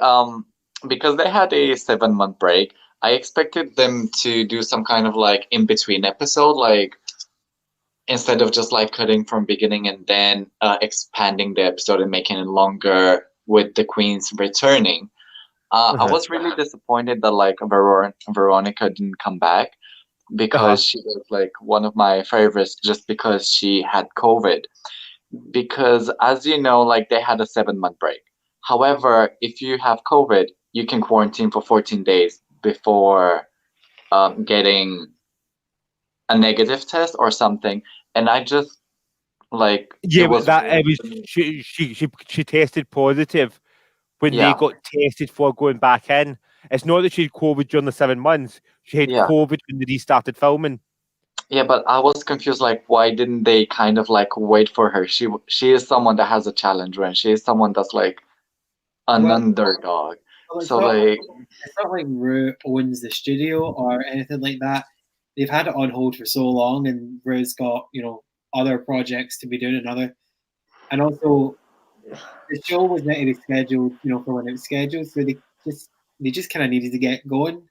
because they had a 7-month break, I expected them to do some kind of like in-between episode, like instead of just like cutting from beginning and then expanding the episode and making it longer with the queens returning. I was really disappointed that like Veronica didn't come back because she was like one of my favorites just because she had COVID. Because as you know, like they had a 7-month break. However, if you have COVID, you can quarantine for 14 days before getting a negative test or something. And I just like
she tested positive when they got tested for going back in. It's not that she had COVID during the 7 months. She had COVID when they restarted filming.
Yeah, but I was confused. Like, why didn't they kind of like wait for her? She is someone that has a challenge, and she is someone that's like an underdog.
Well,
so like,
it's not like Ru owns the studio or anything like that. They've had it on hold for so long, and Ru's got other projects to be doing and also the show was meant to be scheduled, for when it was scheduled. So they just kind of needed to get going.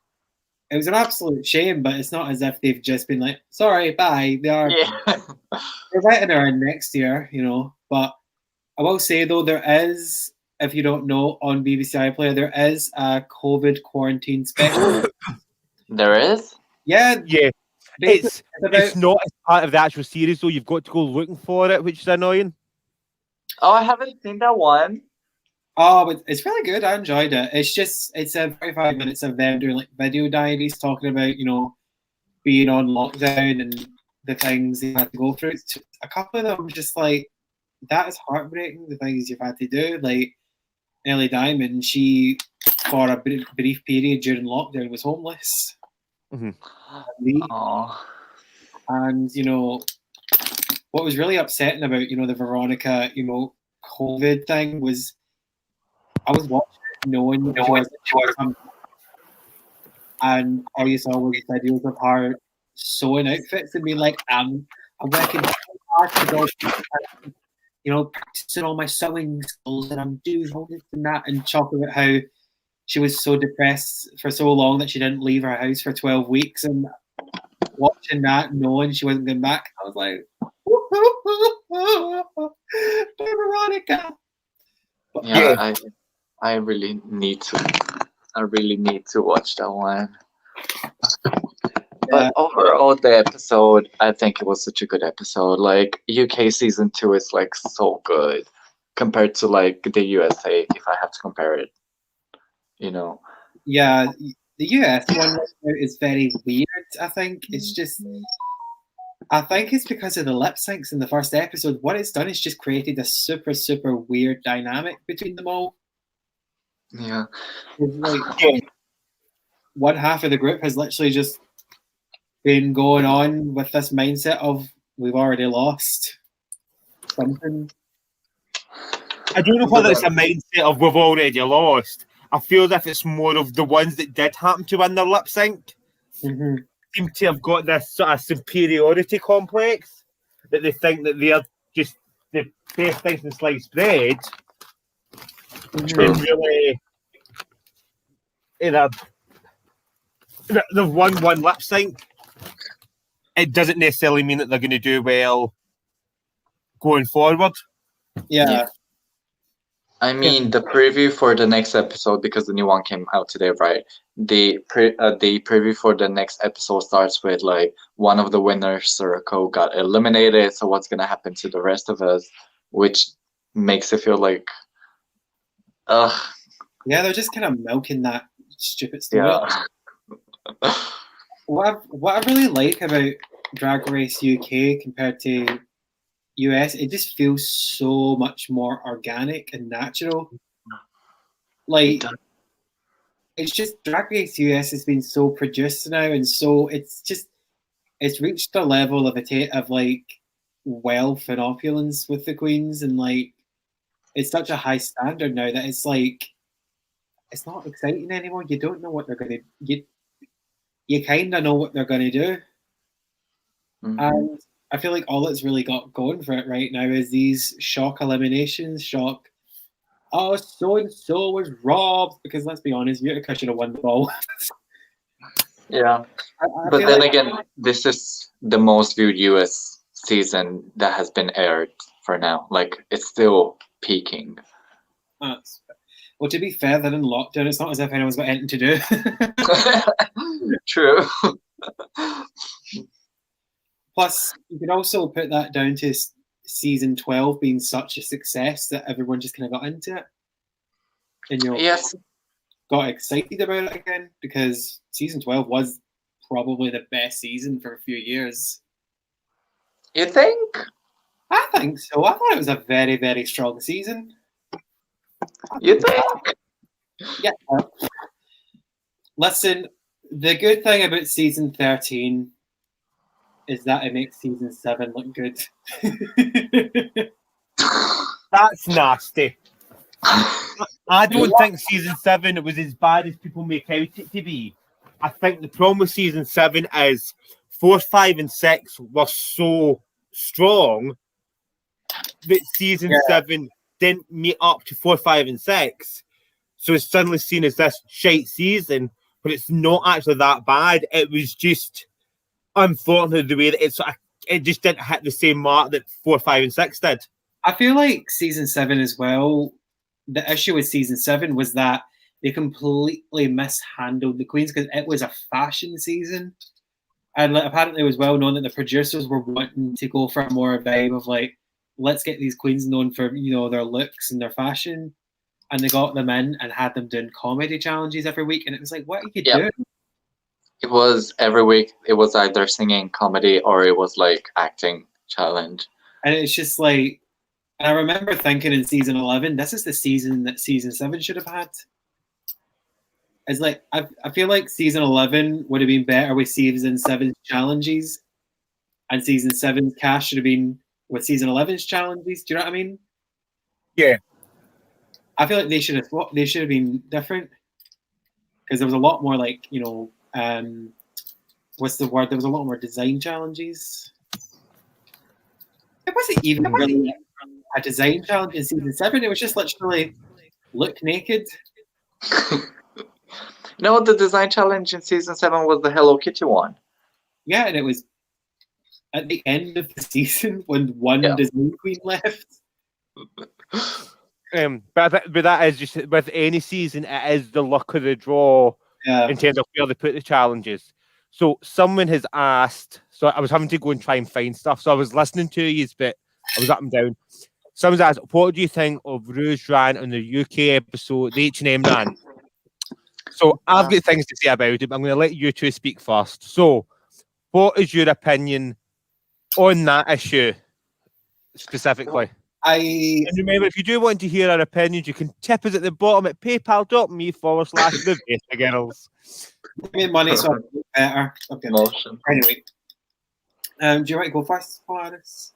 It was an absolute shame, but it's not as if they've just been like, sorry, bye. They're letting her in next year, But I will say though, there is, if you don't know, on BBC iPlayer, there is a COVID quarantine special.
There is?
Yeah. It's not as part of the actual series though. You've got to go looking for it, which is annoying.
Oh, I haven't seen that one.
Oh, but it's really good. I enjoyed it. It's a 45 minutes of them doing like video diaries, talking about, being on lockdown and the things they had to go through. A couple of them just like, that is heartbreaking, the things you've had to do. Like Ellie Diamond, she, for a brief period during lockdown, was homeless.
Mm-hmm.
And, what was really upsetting about, the Veronica, COVID thing was, I was watching it knowing she was and all you saw was videos of her sewing outfits and being like, I'm working hard to go, practicing all my sewing skills and I'm doing all this and that, and talking about how she was so depressed for so long that she didn't leave her house for 12 weeks. And watching that, knowing she wasn't going back, I was like, Veronica.
Yeah, I really need to. I really need to watch that one. But overall, the episode, I think it was such a good episode. Like UK season 2 is like so good compared to like the USA. If I have to compare it, you know.
Yeah, the US one is very weird. I think it's just. I think it's because of the lip syncs in the first episode. What it's done is just created a super, super weird dynamic between them all.
Yeah.
It's like one half of the group has literally just been going on with this mindset of we've already lost something.
I don't know whether it's a mindset of we've already lost. I feel as if it's more of the ones that did happen to win their lip sync seem to have got this sort of superiority complex that they think that they're just the best things in sliced bread.
True.
And really, they've won one lip sync. It doesn't necessarily mean that they're going to do well going forward.
Yeah.
I mean, the preview for the next episode, because the new one came out today, right? The preview for the next episode starts with like one of the winners, Circo, got eliminated. So what's gonna happen to the rest of us? Which makes it feel like,
Yeah, they're just kind of milking that stupid story.
yeah.
What I really like about Drag Race UK compared to US, it just feels so much more organic and natural. Like, it's just Drag Race US has been so produced now, and so it's reached a level of like wealth and opulence with the queens, and like it's such a high standard now that it's like it's not exciting anymore. You don't know what they're gonna you kind of know what they're gonna do, and I feel like all it's really got going for it right now is these shock eliminations. Shock. Oh, so and so was robbed, because let's be honest, Utica should have won the ball.
Yeah.
I
But
feel
then
like-
again, this is the most viewed US season that has been aired for now. Like, it's still peaking.
well, to be fair, they're in lockdown. It's not as if anyone's got anything to do.
True.
Plus, you can also put that down to season 12 being such a success that everyone just kind of got into it. And
Yes.
got excited about it again, because season 12 was probably the best season for a few years.
You think?
I think so. I thought it was a very, very strong season.
You think?
Yeah. Listen, the good thing about season 13 is that it makes season 7 look good.
That's nasty. I don't think season 7 was as bad as people make out it to be. I think the problem with season 7 is 4, 5, and 6 were so strong that season 7 didn't meet up to 4, 5, and 6. So it's suddenly seen as this shite season, but it's not actually that bad. It was just unfortunately the way that it just didn't hit the same mark that 4, 5, and 6 did.
I feel like season 7 as well, the issue with season 7 was that they completely mishandled the queens, because it was a fashion season. And like, apparently it was well known that the producers were wanting to go for more a vibe of like, let's get these queens known for, their looks and their fashion. And they got them in and had them doing comedy challenges every week. And it was like, what are you doing?
It was every week. It was either singing, comedy, or it was like acting challenge.
And it's just like, and I remember thinking in season 11, this is the season that season 7 should have had. It's like, I feel like season 11 would have been better with season 7's challenges, and season 7's cast should have been with season 11's challenges. Do you know what I mean?
Yeah.
I feel like they should have been different, because there was a lot more like, what's the word? There was a lot more design challenges. It wasn't even really a design challenge in season 7. It was just literally look naked.
No, the design challenge in season 7 was the Hello Kitty one.
Yeah, and it was at the end of the season when one Disney queen left.
But that is just with any season, it is the luck of the draw in terms of where they put the challenges. So someone has asked. So I was having to go and try and find stuff. So I was listening to you, but I was up and down. Someone's asked, "What do you think of Rue's rant on the UK episode, the H&M rant?" So I've got things to say about it, but I'm going to let you two speak first. So, what is your opinion on that issue specifically? And remember, if you do want to hear our opinions, you can tip us at the bottom at paypal.me/the girls.
Give me money so I can look better. Okay.
Motion.
Anyway, do you want to go first, Polaris?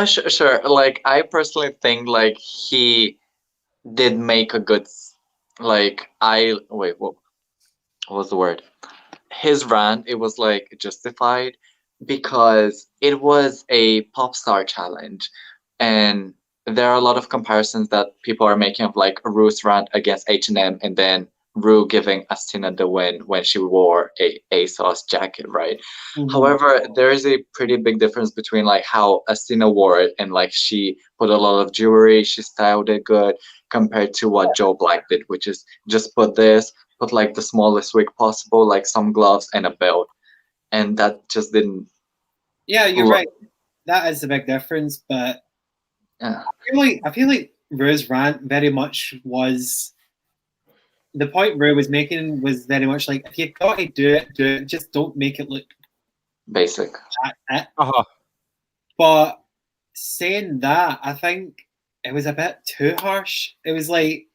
Sure. Like, I personally think like he did make a good what was the word? His rant, it was like justified because it was a pop star challenge, and there are a lot of comparisons that people are making of like Rue's rant against H&M and then Rue giving Astina the win when she wore a ASOS jacket, right? However, there is a pretty big difference between like how Astina wore it and like she put a lot of jewelry, she styled it good, compared to what Joe Black did, which is just put like the smallest wig possible, like some gloves and a belt, and that just didn't.
Yeah, you're right. That is a big difference, but
Yeah.
I feel like Rue's rant very much was. The point Rue was making was very much like, if you've got to do it, just don't make it look
basic.
But saying that, I think it was a bit too harsh. It was like,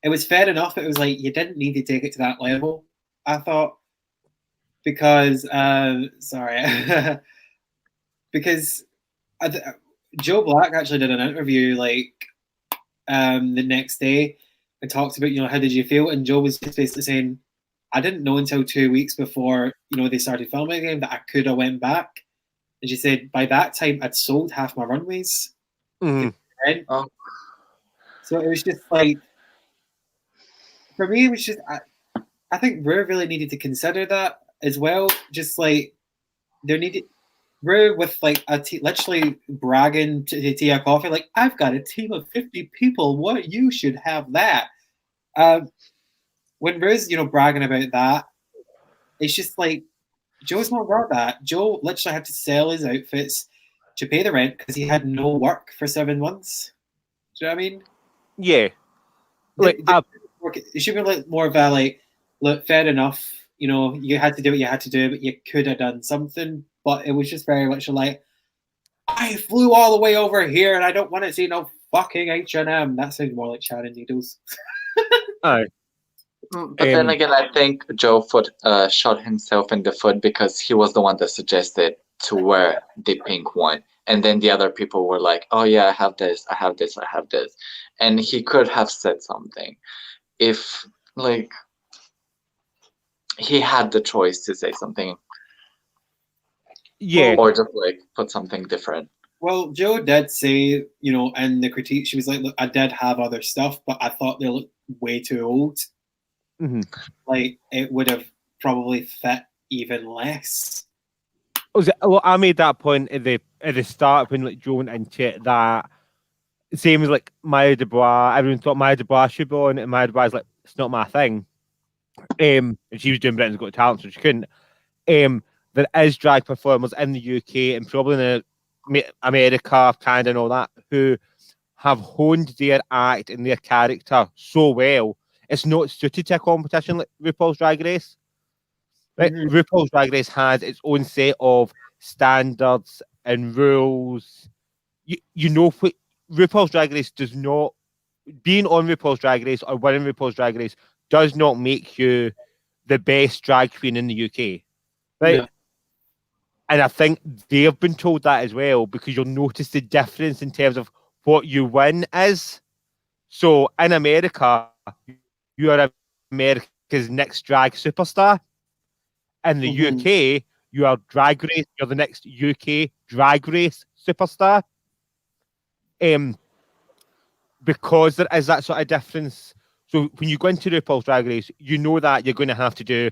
it was fair enough. It was like, you didn't need to take it to that level, I thought. Because, because Joe Black actually did an interview like the next day and talked about, how did you feel? And Joe was just basically saying, I didn't know until 2 weeks before, they started filming again that I could have went back. And she said, by that time, I'd sold half my runways.
Mm-hmm.
So it was just like, for me, it was just, I think Rue really needed to consider that as well. Just like, there needed, Rue with like literally bragging to Tia Coffee, like, I've got a team of 50 people. What? You should have that. When Rue's, bragging about that, it's just like, Joe's not got that. Joe literally had to sell his outfits to pay the rent because he had no work for 7 months. Do you know what I mean?
Yeah.
Like, it should be like more of a like, look, fair enough. You had to do what you had to do, but you could have done something. But it was just very much like, I flew all the way over here and I don't want to see no fucking H&M. That sounds more like Sharon Needles.
Aye.
But then again, I think Joe shot himself in the foot because he was the one that suggested to wear the pink one. And then the other people were like, oh yeah, I have this, I have this, I have this. And he could have said something if like he had the choice to say something.
Yeah.
Or just like put something different.
Well, Joe did say, in the critique, she was like, look, I did have other stuff, but I thought they looked way too old.
Mm-hmm.
Like, it would have probably fit even less.
Well, I made that point at the start when like Joe went into it, that same as like Maya Dubois. Everyone thought Maya Dubois should be on it, and Maya Dubois is like, it's not my thing. And she was doing Britain's Got Talent, so she couldn't. There is drag performers in the UK and probably in America, Canada, and all that, who have honed their act and their character so well, it's not suited to a competition like RuPaul's Drag Race. Right? Mm-hmm. RuPaul's Drag Race has its own set of standards and rules. You know what RuPaul's Drag Race does not. Being on RuPaul's Drag Race or winning RuPaul's Drag Race does not make you the best drag queen in the UK, right? Yeah. And I think they've been told that as well, because you'll notice the difference in terms of what you win is. So in America, you are America's next drag superstar. In the UK, you are Drag Race. You're the next UK Drag Race superstar. Because there is that sort of difference. So when you go into RuPaul's Drag Race, you know that you're going to have to do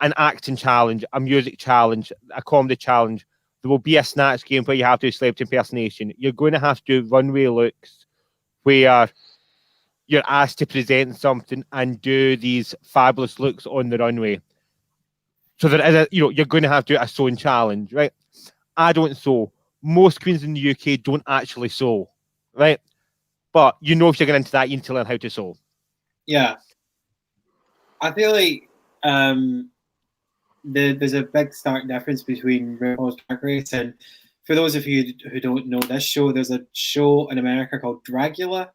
an acting challenge, a music challenge, a comedy challenge. There will be a snatch game where you have to do celebrity impersonation. You're going to have to do runway looks where you're asked to present something and do these fabulous looks on the runway. So there is you're going to have to do a sewing challenge, right? I don't sew. Most queens in the UK don't actually sew, right? But if you're going into that, you need to learn how to sew.
Yeah. I feel like there's a big stark difference between RuPaul's Drag Race and, for those of you who don't know this show, there's a show in America called Dragula,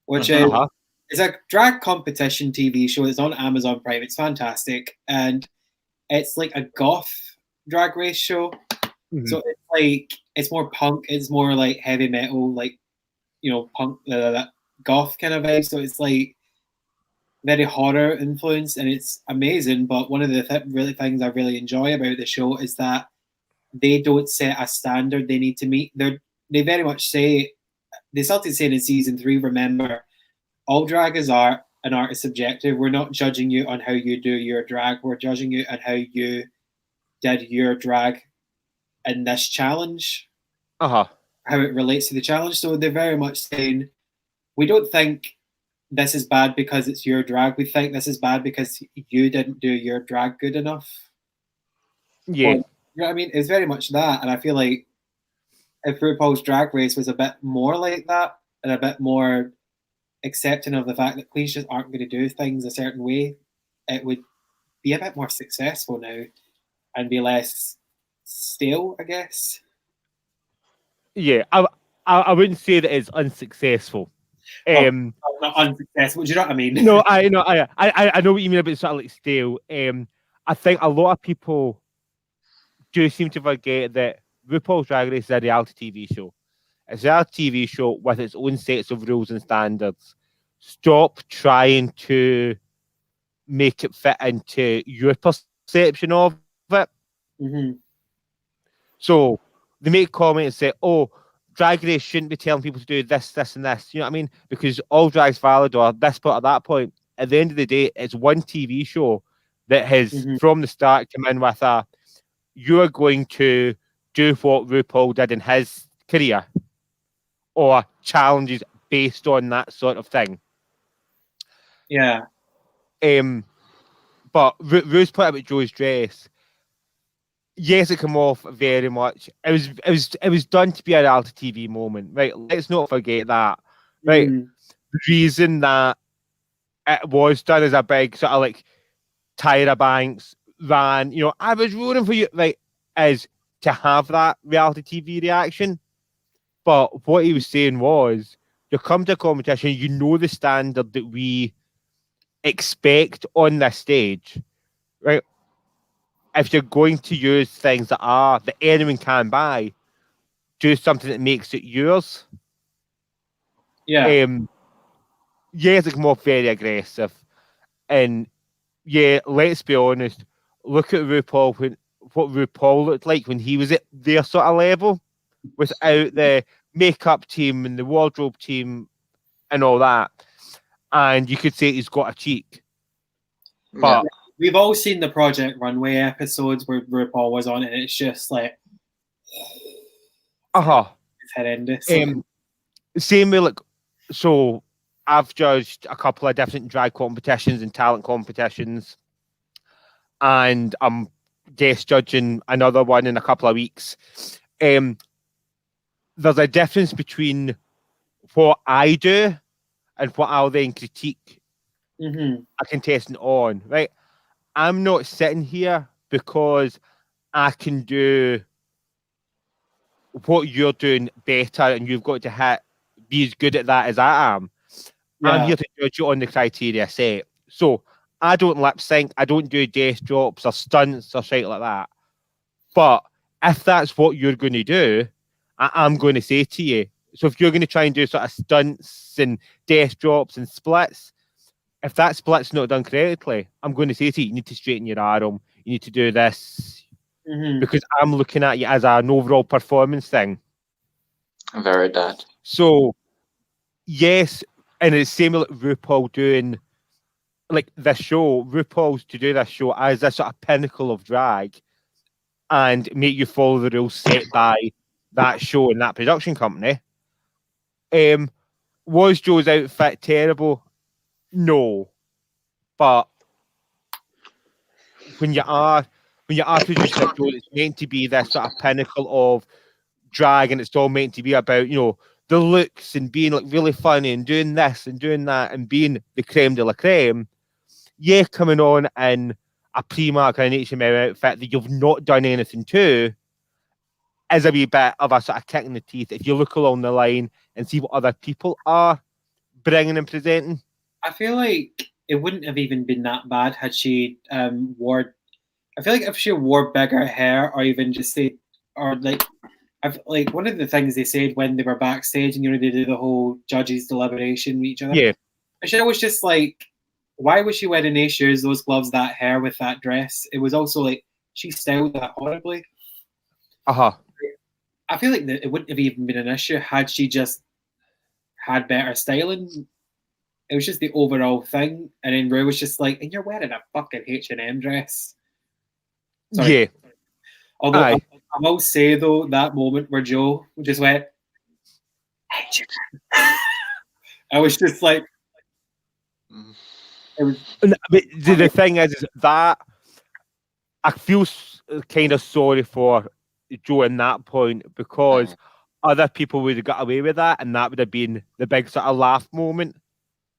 which is a drag competition TV show. It's on Amazon Prime. It's fantastic, and it's like a goth drag race show. Mm-hmm. So it's like it's more punk. It's more like heavy metal, like punk, that goth kind of vibe. So it's like very horror influence, and it's amazing. But one of the things I really enjoy about the show is that they don't set a standard they need to meet. They very much say, they started saying in season 3, remember, all drag is art, and art is subjective. We're not judging you on how you do your drag. We're judging you on how you did your drag in this challenge. How it relates to the challenge. So they're very much saying, we don't think this is bad because it's your drag. We think this is bad because you didn't do your drag good enough.
Yeah.
But, you know what I mean? It's very much that. And I feel like if RuPaul's Drag Race was a bit more like that and a bit more accepting of the fact that queens just aren't going to do things a certain way, it would be a bit more successful now and be less stale, I guess.
Yeah, I wouldn't say that it's unsuccessful.
Not unsuccessful. Do you know what I mean?
No, I know what you mean about sort of like stale. I think a lot of people do seem to forget that RuPaul's Drag Race is a reality TV show. It's a reality TV show with its own sets of rules and standards. Stop trying to make it fit into your perception of it.
Mm-hmm.
So they make comments say, "Oh, Drag Race shouldn't be telling people to do this, this, and this." You know what I mean? Because all drag's valid, or this point or that point. At the end of the day, it's one TV show that has, from the start, come in with a, you're going to do what RuPaul did in his career, or challenges based on that sort of thing.
Yeah.
But Ru's point about Joe's dress, yes, it came off very much. It was done to be a reality TV moment, right? Let's not forget that, right? The reason that it was done as a big sort of like Tyra Banks ran, I was rooting for you, right? Is to have that reality TV reaction. But what he was saying was, you come to a competition, you know the standard that we expect on this stage, right? If you're going to use things that anyone can buy, do something that makes it yours.
Yeah.
Yes, it's more very aggressive. And yeah, let's be honest, look at RuPaul, what RuPaul looked like when he was at their sort of level, without the makeup team and the wardrobe team and all that. And you could say he's got a cheek. But
we've all seen the Project Runway episodes where RuPaul was on it, and it's just like, it's horrendous.
Same way, so I've judged a couple of different drag competitions and talent competitions, and I'm guest judging another one in a couple of weeks. There's a difference between what I do and what I'll then critique a contestant on, right? I'm not sitting here because I can do what you're doing better and you've got to be as good at that as I am. Yeah. I'm here to judge you on the criteria set. So I don't lip sync, I don't do death drops or stunts or shit like that. But if that's what you're going to do, I'm going to say to you, so if you're going to try and do sort of stunts and death drops and splits, if that split's not done correctly, I'm going to say to you, you need to straighten your arm, you need to do this, because I'm looking at you as an overall performance thing.
Very dead.
So, yes, and it's same with RuPaul doing like this show. RuPaul's to do this show as a sort of pinnacle of drag and make you follow the rules set by that show and that production company. Was Joe's outfit terrible? No. But when you are when you are producing a show that's meant to be this sort of pinnacle of drag, and it's all meant to be about, you know, the looks and being like really funny and doing this and doing that and being the creme de la creme, yeah, coming on in a Primark or an H&M outfit that you've not done anything to is a wee bit of a sort of kick in the teeth if you look along the line and see what other people are bringing and presenting.
I feel like it wouldn't have even been that bad had she wore. I feel like if she wore bigger hair, or even just say, or like, like one of the things they said when they were backstage, and you know they did the whole judges' deliberation with each other.
Yeah,
Michelle was just like, why was she wearing those shoes, those gloves, that hair with that dress? It was also like she styled that horribly. I feel like it wouldn't have even been an issue had she just had better styling. It was just the overall thing, and then Rue was just like, "And you're wearing a fucking H&M dress." Sorry.
Yeah.
Although I will say though, that moment where Joe just went, H&M. I was just like, it was.
But the thing is that I feel kind of sorry for Joe in that point, because other people would have got away with that, and that would have been the big sort of laugh moment.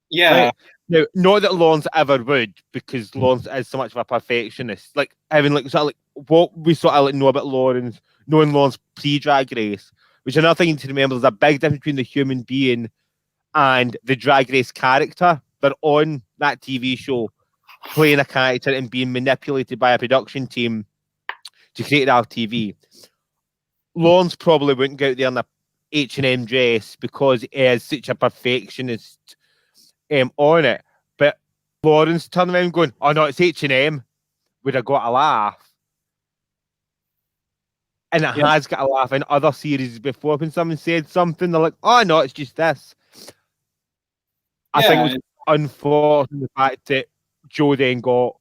Yeah.
Right? Now, not that Lawrence ever would, because Lawrence is so much of a perfectionist. Like having like sort of like what we sort of like know about Lawrence, knowing Lawrence pre-Drag Race, which another thing to remember, there's a big difference between the human being and the Drag Race character. They're on that TV show playing a character and being manipulated by a production team to create our TV. Lawrence probably wouldn't go out there in a H&M dress because he is such a perfectionist on it. But Lawrence turning around going, "Oh no, it's H&M," would have got a laugh. And it has got a laugh in other series before when someone said something, they're like, "Oh no, it's just this." I think it was unfortunate the fact that Joe then got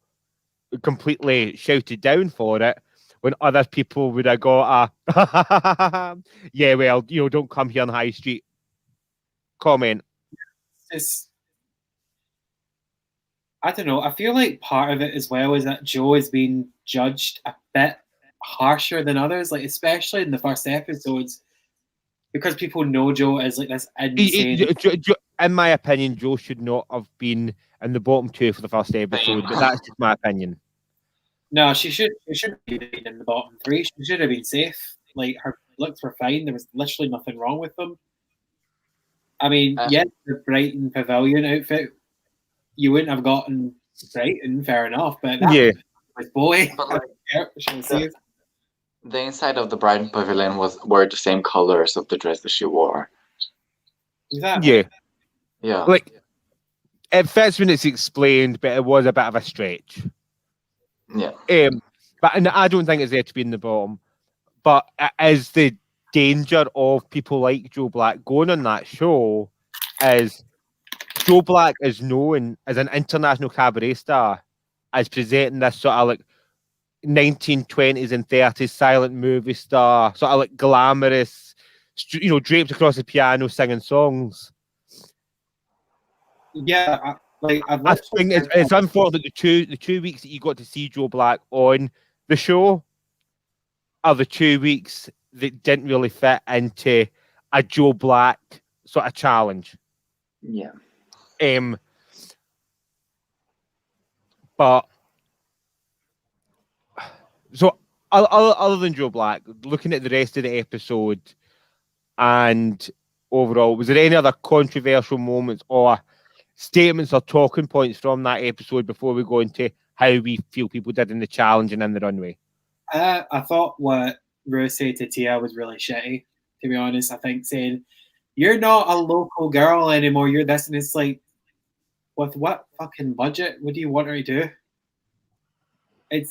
completely shouted down for it, when other people would have got a yeah, well, you know, don't come here on High Street comment.
I don't know. I feel like part of it as well is that Joe is being judged a bit harsher than others, like especially in the first episodes, because people know Joe as like this insane.
In my opinion, Joe should not have been in the bottom two for the first episode, but that's just my opinion.
No, she shouldn't have been in the bottom three. She should have been safe. Like her looks were fine. There was literally nothing wrong with them. I mean, the Brighton Pavilion outfit, you wouldn't have gotten Brighton, fair enough, but that was boy.
But like, the inside of the Brighton Pavilion were the same colors of the dress that she wore.
Exactly.
Yeah.
Like, it fits when it's explained, but it was a bit of a stretch.
Yeah.
But and I don't think it's there to be in the bottom. But it is the danger of people like Joe Black going on that show, is Joe Black is known as an international cabaret star, as presenting this sort of like 1920s and 30s silent movie star, sort of like glamorous, you know, draped across the piano singing songs.
Yeah,
I think it's unfortunate the 2 weeks that you got to see Joe Black on the show are the 2 weeks that didn't really fit into a Joe Black sort of challenge.
Yeah.
But so other than Joe Black, looking at the rest of the episode and overall, was there any other controversial moments or statements or talking points from that episode before we go into how we feel people did in the challenge and in the runway?
I thought what Rose said to Tia was really shitty, to be honest. I think saying, "You're not a local girl anymore, you're this," and it's like, with what fucking budget? What do you want her to do? I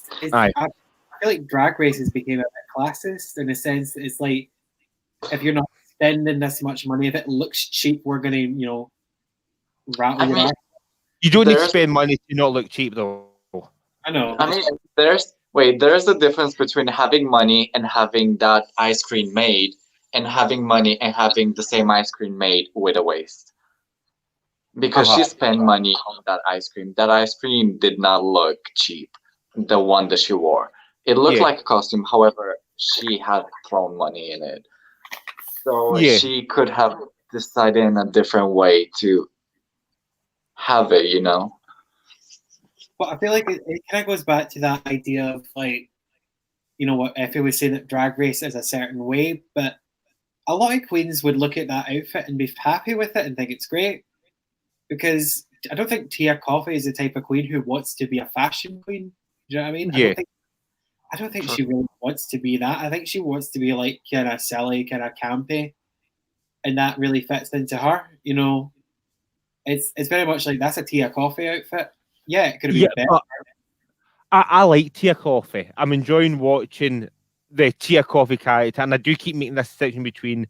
feel like Drag Races became a bit classist in the sense that it's like, if you're not spending this much money, if it looks cheap, we're gonna, you know, rattle your ass.
You don't need to spend money to not look cheap, though.
I know.
I mean, there's a difference between having money and having that ice cream made, and having money and having the same ice cream made with a waist. Because she spent money on that ice cream. That ice cream did not look cheap, the one that she wore. It looked
Yeah.
like a costume, however, she had thrown money in it. So
Yeah.
she could have decided in a different way to have it, you know?
But I feel like it kind of goes back to that idea of like, you know, what Effie was saying that Drag Race is a certain way, but a lot of queens would look at that outfit and be happy with it and think it's great. Because I don't think Tia Coffey is the type of queen who wants to be a fashion queen. Do you know what I mean?
Yeah.
I don't think she really wants to be that. I think she wants to be like kind of silly, kind of campy, and that really fits into her. You know, it's very much like that's a Tia Coffey outfit. Yeah, it could have been better.
But I like Tia Coffey. I'm enjoying watching the Tia Coffey character, and I do keep making this distinction between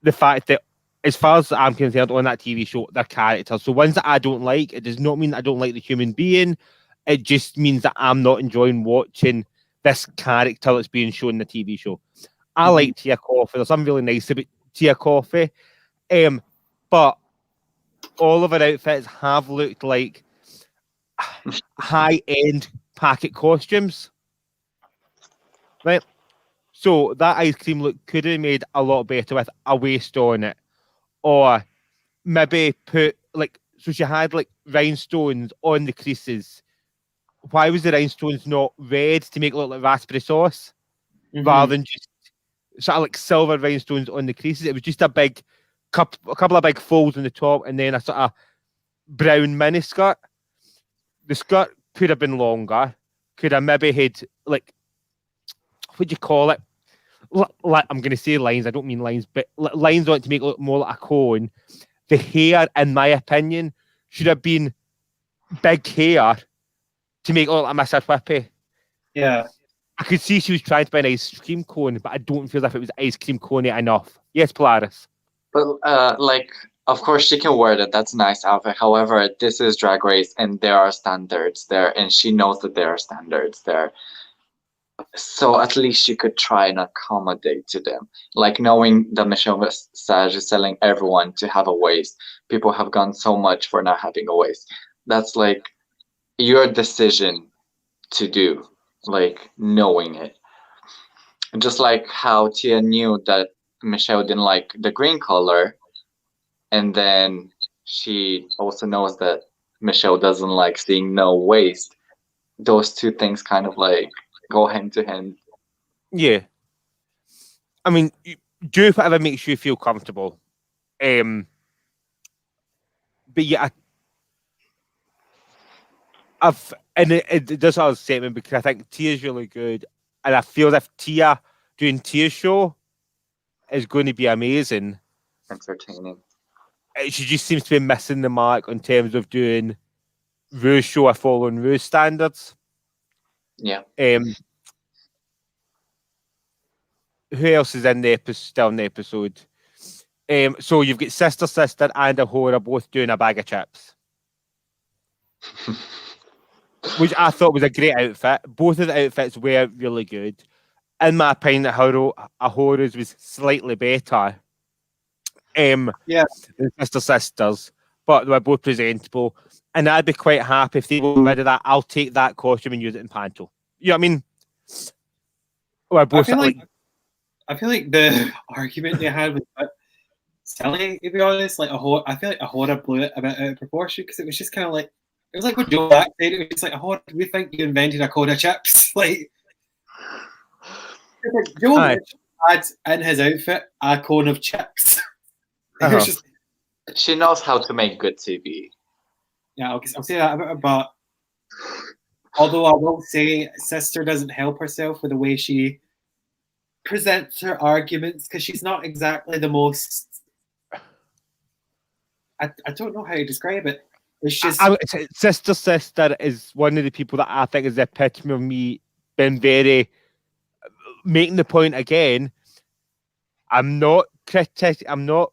the fact that, as far as I'm concerned, on that TV show, they're characters. So ones that I don't like, it does not mean I don't like the human being. It just means that I'm not enjoying watching this character that's being shown in the TV show. I like Tia Coffey. There's something really nice about Tia Coffey. But all of her outfits have looked like high-end packet costumes. Right? So that ice cream look could have made a lot better with a waist on it. Or maybe put like, so she had like rhinestones on the creases. Why was the rhinestones not red to make it look like raspberry sauce rather than just sort of like silver rhinestones on the creases? It was just a couple of big folds on the top and then a sort of brown mini skirt. The skirt could have been longer. Could have maybe had like, what do you call it? I'm going to say lines. I don't mean lines, but lines on it to make it look more like a cone. The hair, in my opinion, should have been big hair to make it look like Mr. Whippy.
Yeah.
I could see she was trying to be an ice cream cone, but I don't feel as if it was ice cream cone enough. Yes, Polaris.
But like, of course she can wear that. That's a nice outfit. However, this is Drag Race, and there are standards there, and she knows that there are standards there. So at least she could try and accommodate to them. Like knowing that Michelle Visage is telling everyone to have a waist. People have gone so much for not having a waist. That's like your decision to do, like knowing it. Just like how Tia knew that Michelle didn't like the green color, and then she also knows that Michelle doesn't like seeing no waist. Those two things kind of like go hand to hand.
Yeah. I mean, do whatever makes you feel comfortable. But yeah, and it does have a statement because I think Tia's really good, and I feel as if Tia doing Tia's show is going to be amazing.
Entertaining.
She just seems to be missing the mark in terms of doing Rue's show or following Rue's standards.
Yeah.
Who else is in the still in the episode? So you've got Sister and Ahura both doing a bag of chips, which I thought was a great outfit. Both of the outfits were really good. In my opinion, Ahura's was slightly better. Than Sisters, but they were both presentable. And I'd be quite happy if they were rid of that. I'll take that costume and use it in Panto. You know what I mean?
I feel like the argument they had was silly, to be honest. Like I feel like Ahura blew it a bit out of proportion because it was just kind of like, it was like what Joe Black said. It was just like, Ahura, do we think you invented a cone of chips? Like Joe Black had in his outfit a cone of chips.
She knows how to make good TV.
Yeah, I'll say that about her, but although I will say Sister doesn't help herself with the way she presents her arguments because she's not exactly the most. I don't know how to describe it. It's just
Sister is one of the people that I think is the epitome of me being very making the point again. I'm not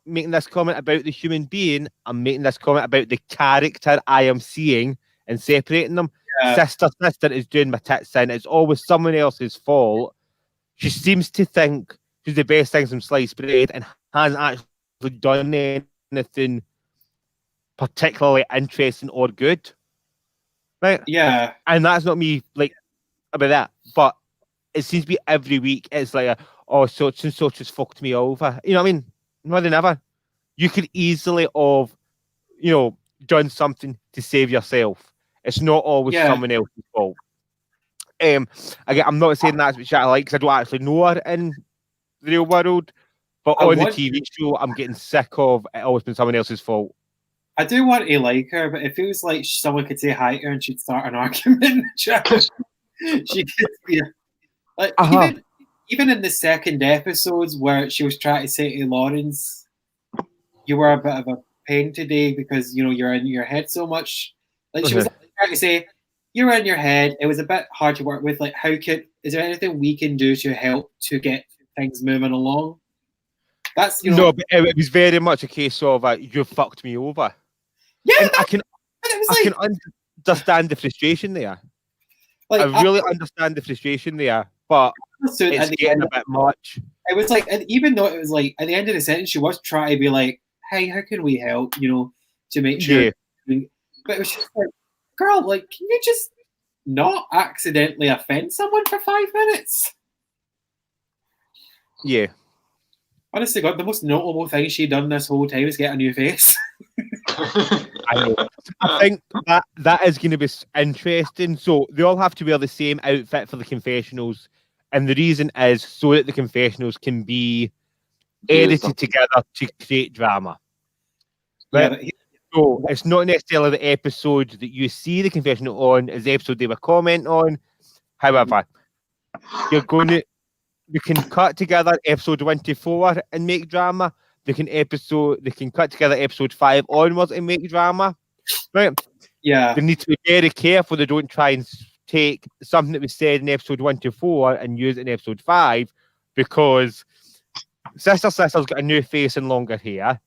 making this comment about the human being. I'm making this comment about the character I am seeing and separating them. Yeah. Sister is doing my tits in. It's always someone else's fault. She seems to think she's the best thing from sliced bread and hasn't actually done anything particularly interesting or good. Right?
Yeah.
And that's not me like about that. But it seems to be every week it's like, oh, such and such has fucked me over. You know what I mean? More than ever. You could easily have, done something to save yourself. It's not always
Yeah.
someone else's fault. Again, I'm not saying that's what I like because I don't actually know her in the real world. But
I
on the
want-
TV show, I'm getting sick of it always been someone else's fault.
I do want to like her, but it feels like someone could say hi to her and she'd start an argument. she could be like even in the second episodes where she was trying to say to Lawrence, "You were a bit of a pain today because you're in your head so much." Like she was trying to say, "You're in your head. It was a bit hard to work with. Like, is there anything we can do to help to get things moving along?" That's
No, but it was very much a case of you fucked me over.
Yeah,
and I can
like,
understand the frustration there.
like,
I really understand the frustration there, but
understood at
it's
the
getting
end.
a bit much.
It was like, and even though it was like at the end of the sentence, she was trying to be like, "Hey, how can we help?" To make sure.
Yeah.
But it was just like, girl, like, can you just not accidentally offend someone for 5 minutes?
Yeah.
Honestly, God, the most notable thing she done this whole time is get a new face.
I know. I think that is going to be interesting. So they all have to wear the same outfit for the confessionals, and the reason is so that the confessionals can be edited together to create drama. Right?
Yeah,
So it's not necessarily the episode that you see the confessional on is the episode they were commenting on. However, you can cut together episode 1 to 4 and make drama. They can cut together episode 5 onwards and make drama. Right?
yeah.
They need to be very careful they don't try and take something that was said in episode 1 to 4 and use it in episode 5, because Sister's got a new face and longer hair.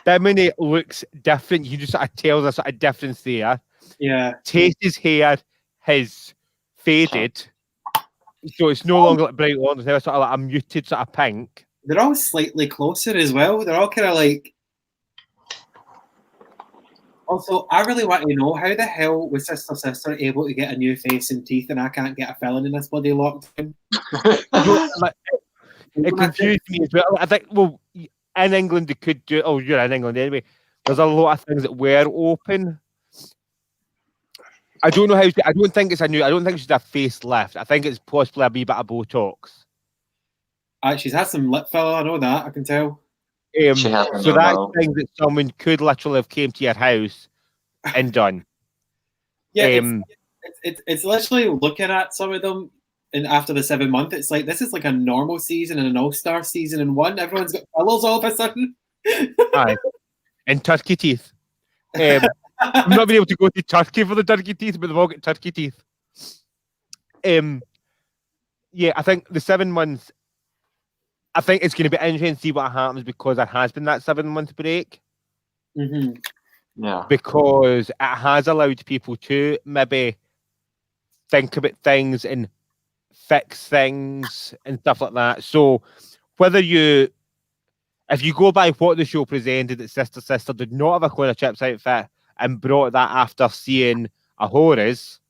Bimini looks different. You just sort of tell there's a difference there.
Yeah.
Tasty's hair has faded, so it's no longer like bright orange. It's now sort of like a muted sort of pink.
They're all slightly closer as well. They're all kind of like. Also, I really want to know how the hell was Sister able to get a new face and teeth, and I can't get a filling in this bloody lockdown.
It confused me as well. I think, well, in England they could do. Oh, you're in England anyway. There's a lot of things that were open. I don't know how. I don't think it's a new. I don't think she's a facelift. I think it's possibly a wee bit of Botox.
She's had some lip filler. I know that. I can tell.
So that's things that someone could literally have came to your house and done.
Yeah, it's literally looking at some of them, and after the 7 month, it's like this is like a normal season and an all-star season in one. Everyone's got fillers all of a sudden.
Aye, and turkey teeth. I've not been able to go to Turkey for the turkey teeth, but they've all got turkey teeth. Yeah, I think the 7 months. I think it's going to be interesting to see what happens because there has been that 7 month break.
Mm-hmm.
Yeah.
Because it has allowed people to maybe think about things and fix things and stuff like that. So if you go by what the show presented, that Sister did not have a Corner Chips outfit and brought that after seeing a Horrors,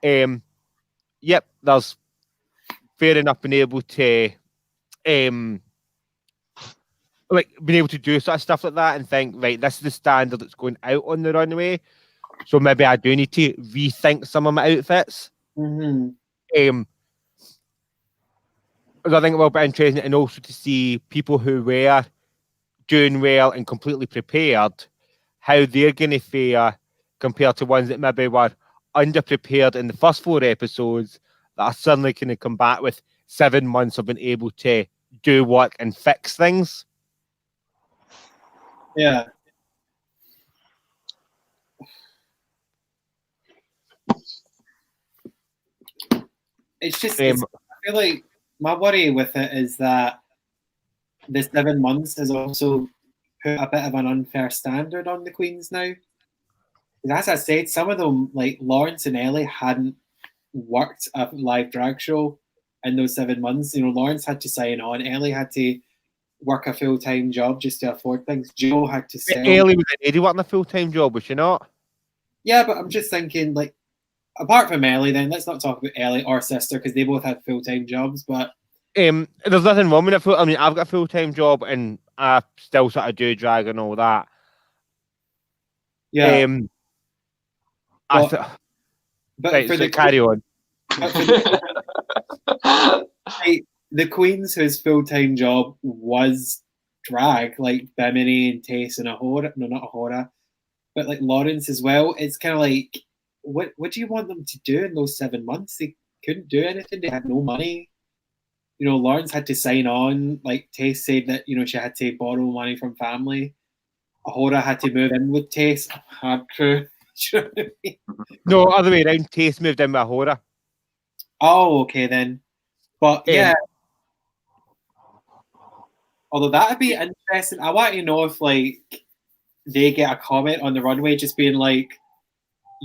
yep, there's fair enough being able to being able to do sort of stuff like that and think, right, this is the standard that's going out on the runway. So maybe I do need to rethink some of my outfits.
Mm-hmm.
I think it will be interesting, and also to see people who were doing well and completely prepared, how they're going to fare compared to ones that maybe were underprepared in the first 4 episodes that are suddenly going to come back with 7 months of being able to do work and fix things.
Yeah. It's just, I feel like my worry with it is that the 7 months has also put a bit of an unfair standard on the queens now. As I said, some of them, like Lawrence and Ellie, hadn't worked a live drag show in those 7 months. Lawrence had to sign on. Ellie had to work a full-time job just to afford things. Joe had to sell.
Ellie was already working a full-time job, was she not?
Yeah, but I'm just thinking, like, apart from Ellie, then let's not talk about Ellie or sister because they both had full-time jobs. But
there's nothing wrong with it. I mean, I've got a full-time job and I still sort of do drag and all that.
yeah, but
right,
for
so
the
carry on.
the queens whose full-time job was drag, like Bimini and Tace and Ahura, no, not Ahura, but like Lawrence as well. It's kind of like, what do you want them to do in those 7 months? They couldn't do anything. They had no money. You know, Lawrence had to sign on. Like Tace said that, you know, she had to borrow money from family. Ahura had to move in with Tace. Hard crew.
No, other way around. Tace moved in with Ahura.
Oh, okay then. But yeah, although that'd be interesting. I want to know if like they get a comment on the runway just being like,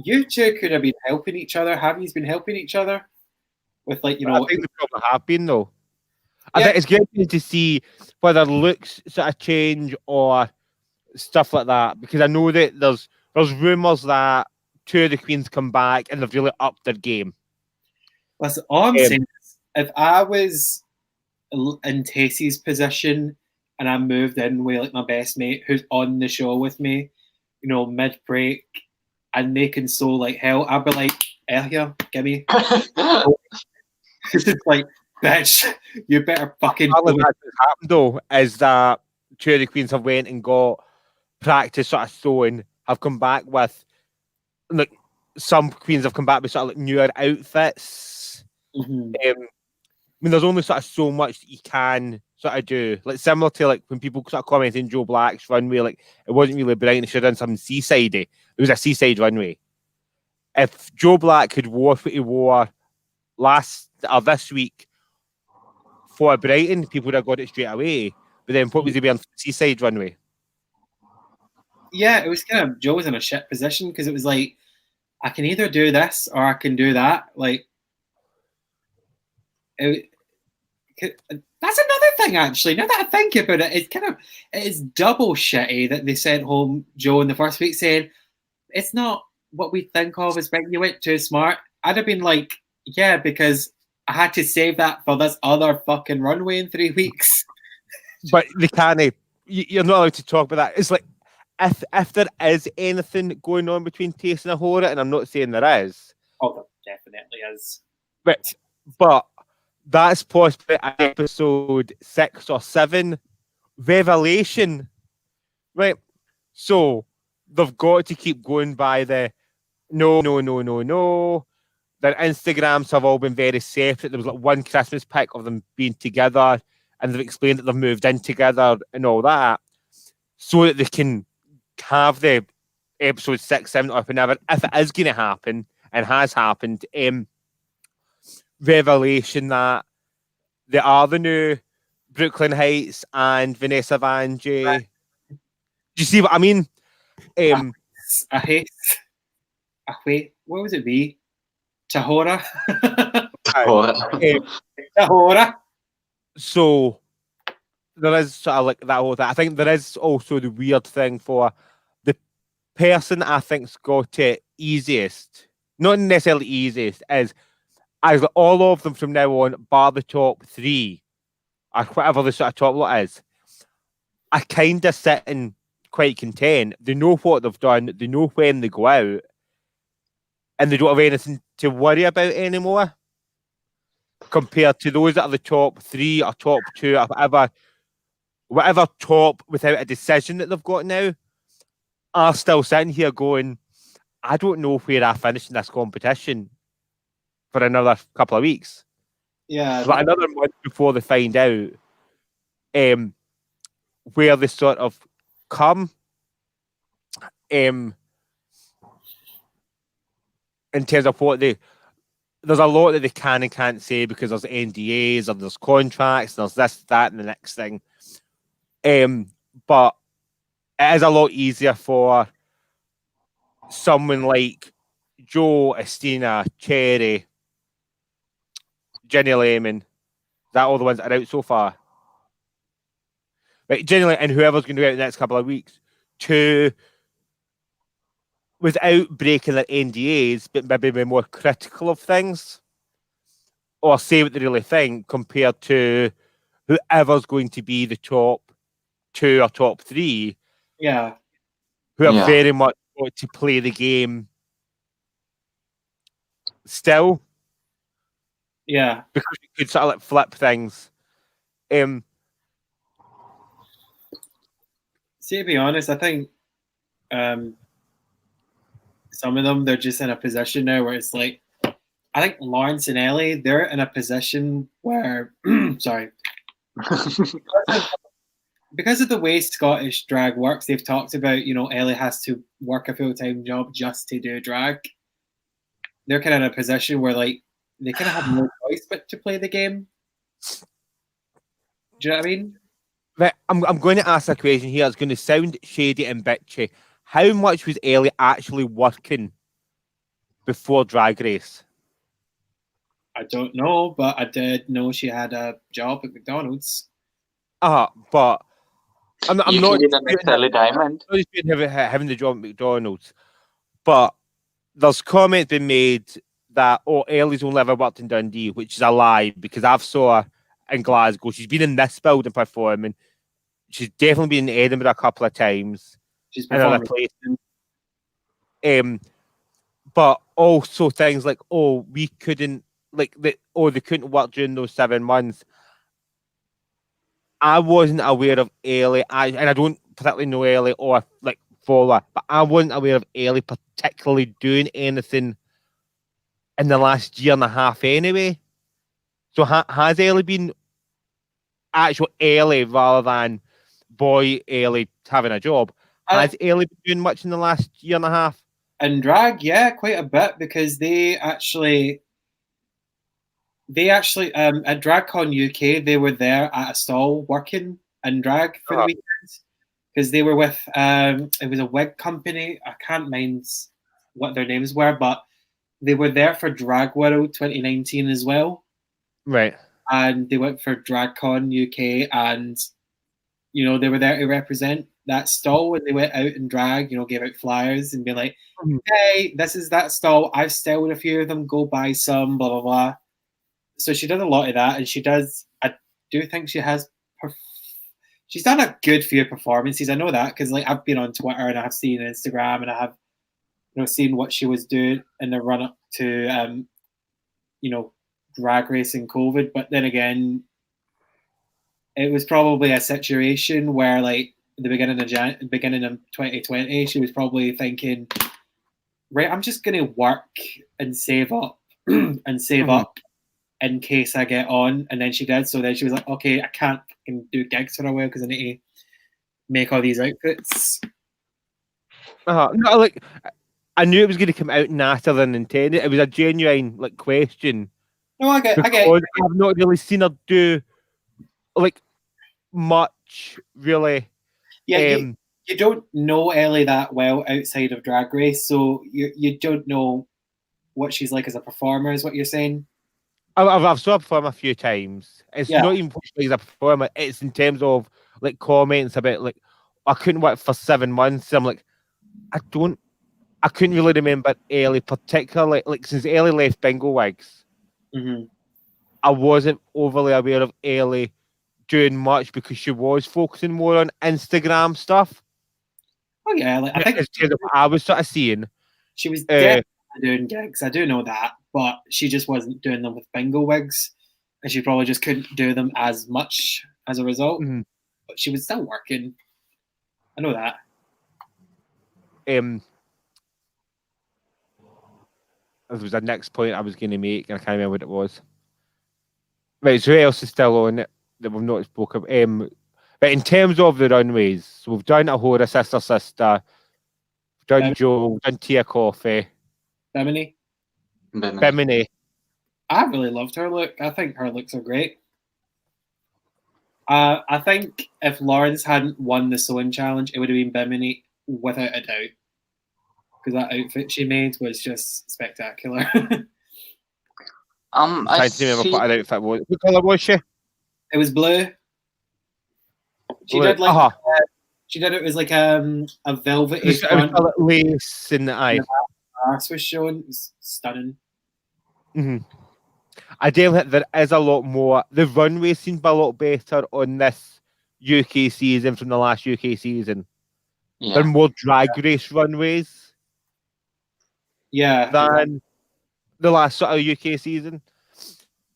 you two could have been helping each other. Have you been helping each other? With like, you know,
I think they probably have been though.
Yeah.
I think it's good to see whether looks sort of change or stuff like that, because I know that there's rumours that two of the queens come back and they've really upped their game.
listen, all I'm saying is, if I was in Tessie's position and I moved in with like my best mate who's on the show with me, you know, mid break and making so like hell, I'd be like, here, give me. It's just like, bitch, you better fucking.
All that's happened though is that two of the queens have went and got practice sort of sewing, have come back with, like, some queens have come back with sort of like newer outfits.
Mm-hmm.
I mean, there's only sort of so much that you can sort of do. Like similar to like when people sort of commenting Joe Black's runway, like it wasn't really bright and it should have done something seasidey. It was a seaside runway. If Joe Black had wore what he wore last or this week for Brighton, people would have got it straight away. But then what was he wearing for the seaside runway?
Yeah, it was kind of, Joe was in a shit position because it was like, I can either do this or I can do that. Like, that's another thing actually. Now that I think about it, it's double shitty that they sent home Joe in the first week saying it's not what we think of as big. You went too smart. I'd have been like, yeah, because I had to save that for this other fucking runway in 3 weeks.
But they can't. You're not allowed to talk about that. It's like if there is anything going on between Tace and Ahura, and I'm not saying there is.
Oh, there definitely is.
But that's possibly episode 6 or 7 revelation, right? So they've got to keep going by the no. Their Instagrams have all been very separate. There was like one Christmas pic of them being together, and they've explained that they've moved in together and all that, so that they can have the episode 6, 7, or whenever, if it is going to happen and has happened, revelation that they are the new Brooklyn Heights and Vanessa Vanjie.
Right.
Do you see what I mean?
What was it? Be Tahora. Tahora.
So there is sort of like that whole thing. I think there is also the weird thing for the person I think's got it easiest, not necessarily easiest, is as all of them from now on, bar the top 3, or whatever the sort of top lot is, are kind of sitting quite content. They know what they've done, they know when they go out, and they don't have anything to worry about anymore. Compared to those that are the top 3 or top 2 or whatever top without a decision that they've got now, are still sitting here going, I don't know where I finish in this competition for another couple of weeks.
Yeah.
Like another month before they find out where they sort of come in terms of what there's a lot that they can and can't say because there's NDAs or there's contracts, there's this, that, and the next thing. But it is a lot easier for someone like Joe, Estina, Cherry, Jenny Lehman, that all the ones that are out so far. Right, Jenny and whoever's going to be out in the next couple of weeks, to without breaking their NDAs, but maybe be more critical of things or say what they really think compared to whoever's going to be the top 2 or top 3
Yeah.
who are
Yeah.
very much want to play the game still.
Yeah.
Because you could sort of like flip things.
See, to be honest, I think some of them, they're just in a position now where it's like, I think Lawrence and Ellie, they're in a position where, sorry, because of the way Scottish drag works, they've talked about, Ellie has to work a full-time job just to do drag. They're kind of in a position where, like, they kind of have no choice but to play the game. Do you know what I mean?
Right, I'm going to ask a question here. It's going to sound shady and bitchy. How much was Ellie actually working before Drag Race?
I don't know, but I did know she had a job at McDonald's.
But I'm
You
not
can get an Ellie Diamond.
I'm not disputing having the job at McDonald's, but there's comments been made that Ellie's only ever worked in Dundee, which is a lie because I've saw her in Glasgow. She's been in this building performing. She's definitely been in Edinburgh a couple of times.
She's
in other
performing.
places. But also things like, we couldn't, they couldn't work during those 7 months. I wasn't aware of Ellie, and I don't particularly know Ellie or like follow her, but I wasn't aware of Ellie particularly doing anything in the last year and a half anyway. So has Ellie been actual Ellie rather than boy Ellie having a job? Has Ellie been doing much in the last year and a half?
In drag, yeah, quite a bit, because they actually at DragCon UK, they were there at a stall working in drag for the weekend, because they were with it was a wig company. I can't mind what their names were, but they were there for Drag World 2019 as well.
Right.
And they went for DragCon UK, and they were there to represent that stall when they went out in drag, gave out flyers and be like, hey, this is that stall. I've styled a few of them. Go buy some, blah, blah, blah. So she does a lot of that, and I do think she's done a good few performances. I know that because I've been on Twitter and I've seen Instagram, and I have seen what she was doing in the run up to drag race and COVID. But then again, it was probably a situation where at the beginning of 2020, she was probably thinking, right, I'm just gonna work and save up and save up in case I get on. And then she did. So then she was like, okay, I can't do gigs for a while because I need to make all these outfits.
No, I knew it was going to come out nastier than intended. It was a genuine question.
No, I get.
I've not really seen her do much really.
Yeah, you don't know Ellie that well outside of Drag Race, so you don't know what she's like as a performer, is what you're saying?
I've saw her perform a few times. It's not even as a performer. It's in terms of comments about I couldn't work for 7 months. I'm I couldn't really remember Ellie particularly. Since Ellie left Bingo Wigs, I wasn't overly aware of Ellie doing much because she was focusing more on Instagram stuff.
Oh yeah, I think
I was sort of seeing
she was definitely doing gigs. I do know that, but she just wasn't doing them with Bingo Wigs, and she probably just couldn't do them as much as a result. But she was still working. I know that.
There was a next point I was going to make, and I can't remember what it was. Right, so who else is still on it that we've not spoken about? But in terms of the runways, so we've done A'Whora, Sister Sister, we've done Joe, we've done Tia Coffee,
Bimini. I really loved her look. I think her looks are great. I think if Lawrence hadn't won the sewing challenge, it would have been Bimini without a doubt, because that outfit she made was just spectacular.
I see. Remember what her outfit was. What colour was she?
It was blue. She did it was like a velvety
It was
front.
a little lace in the eye.
Arse was showing. It was stunning.
I do think there is a lot more. The runway seems to be a lot better on this UK season from the last UK season.
Yeah.
They're more drag race runways
Yeah.
than the last sort of UK season.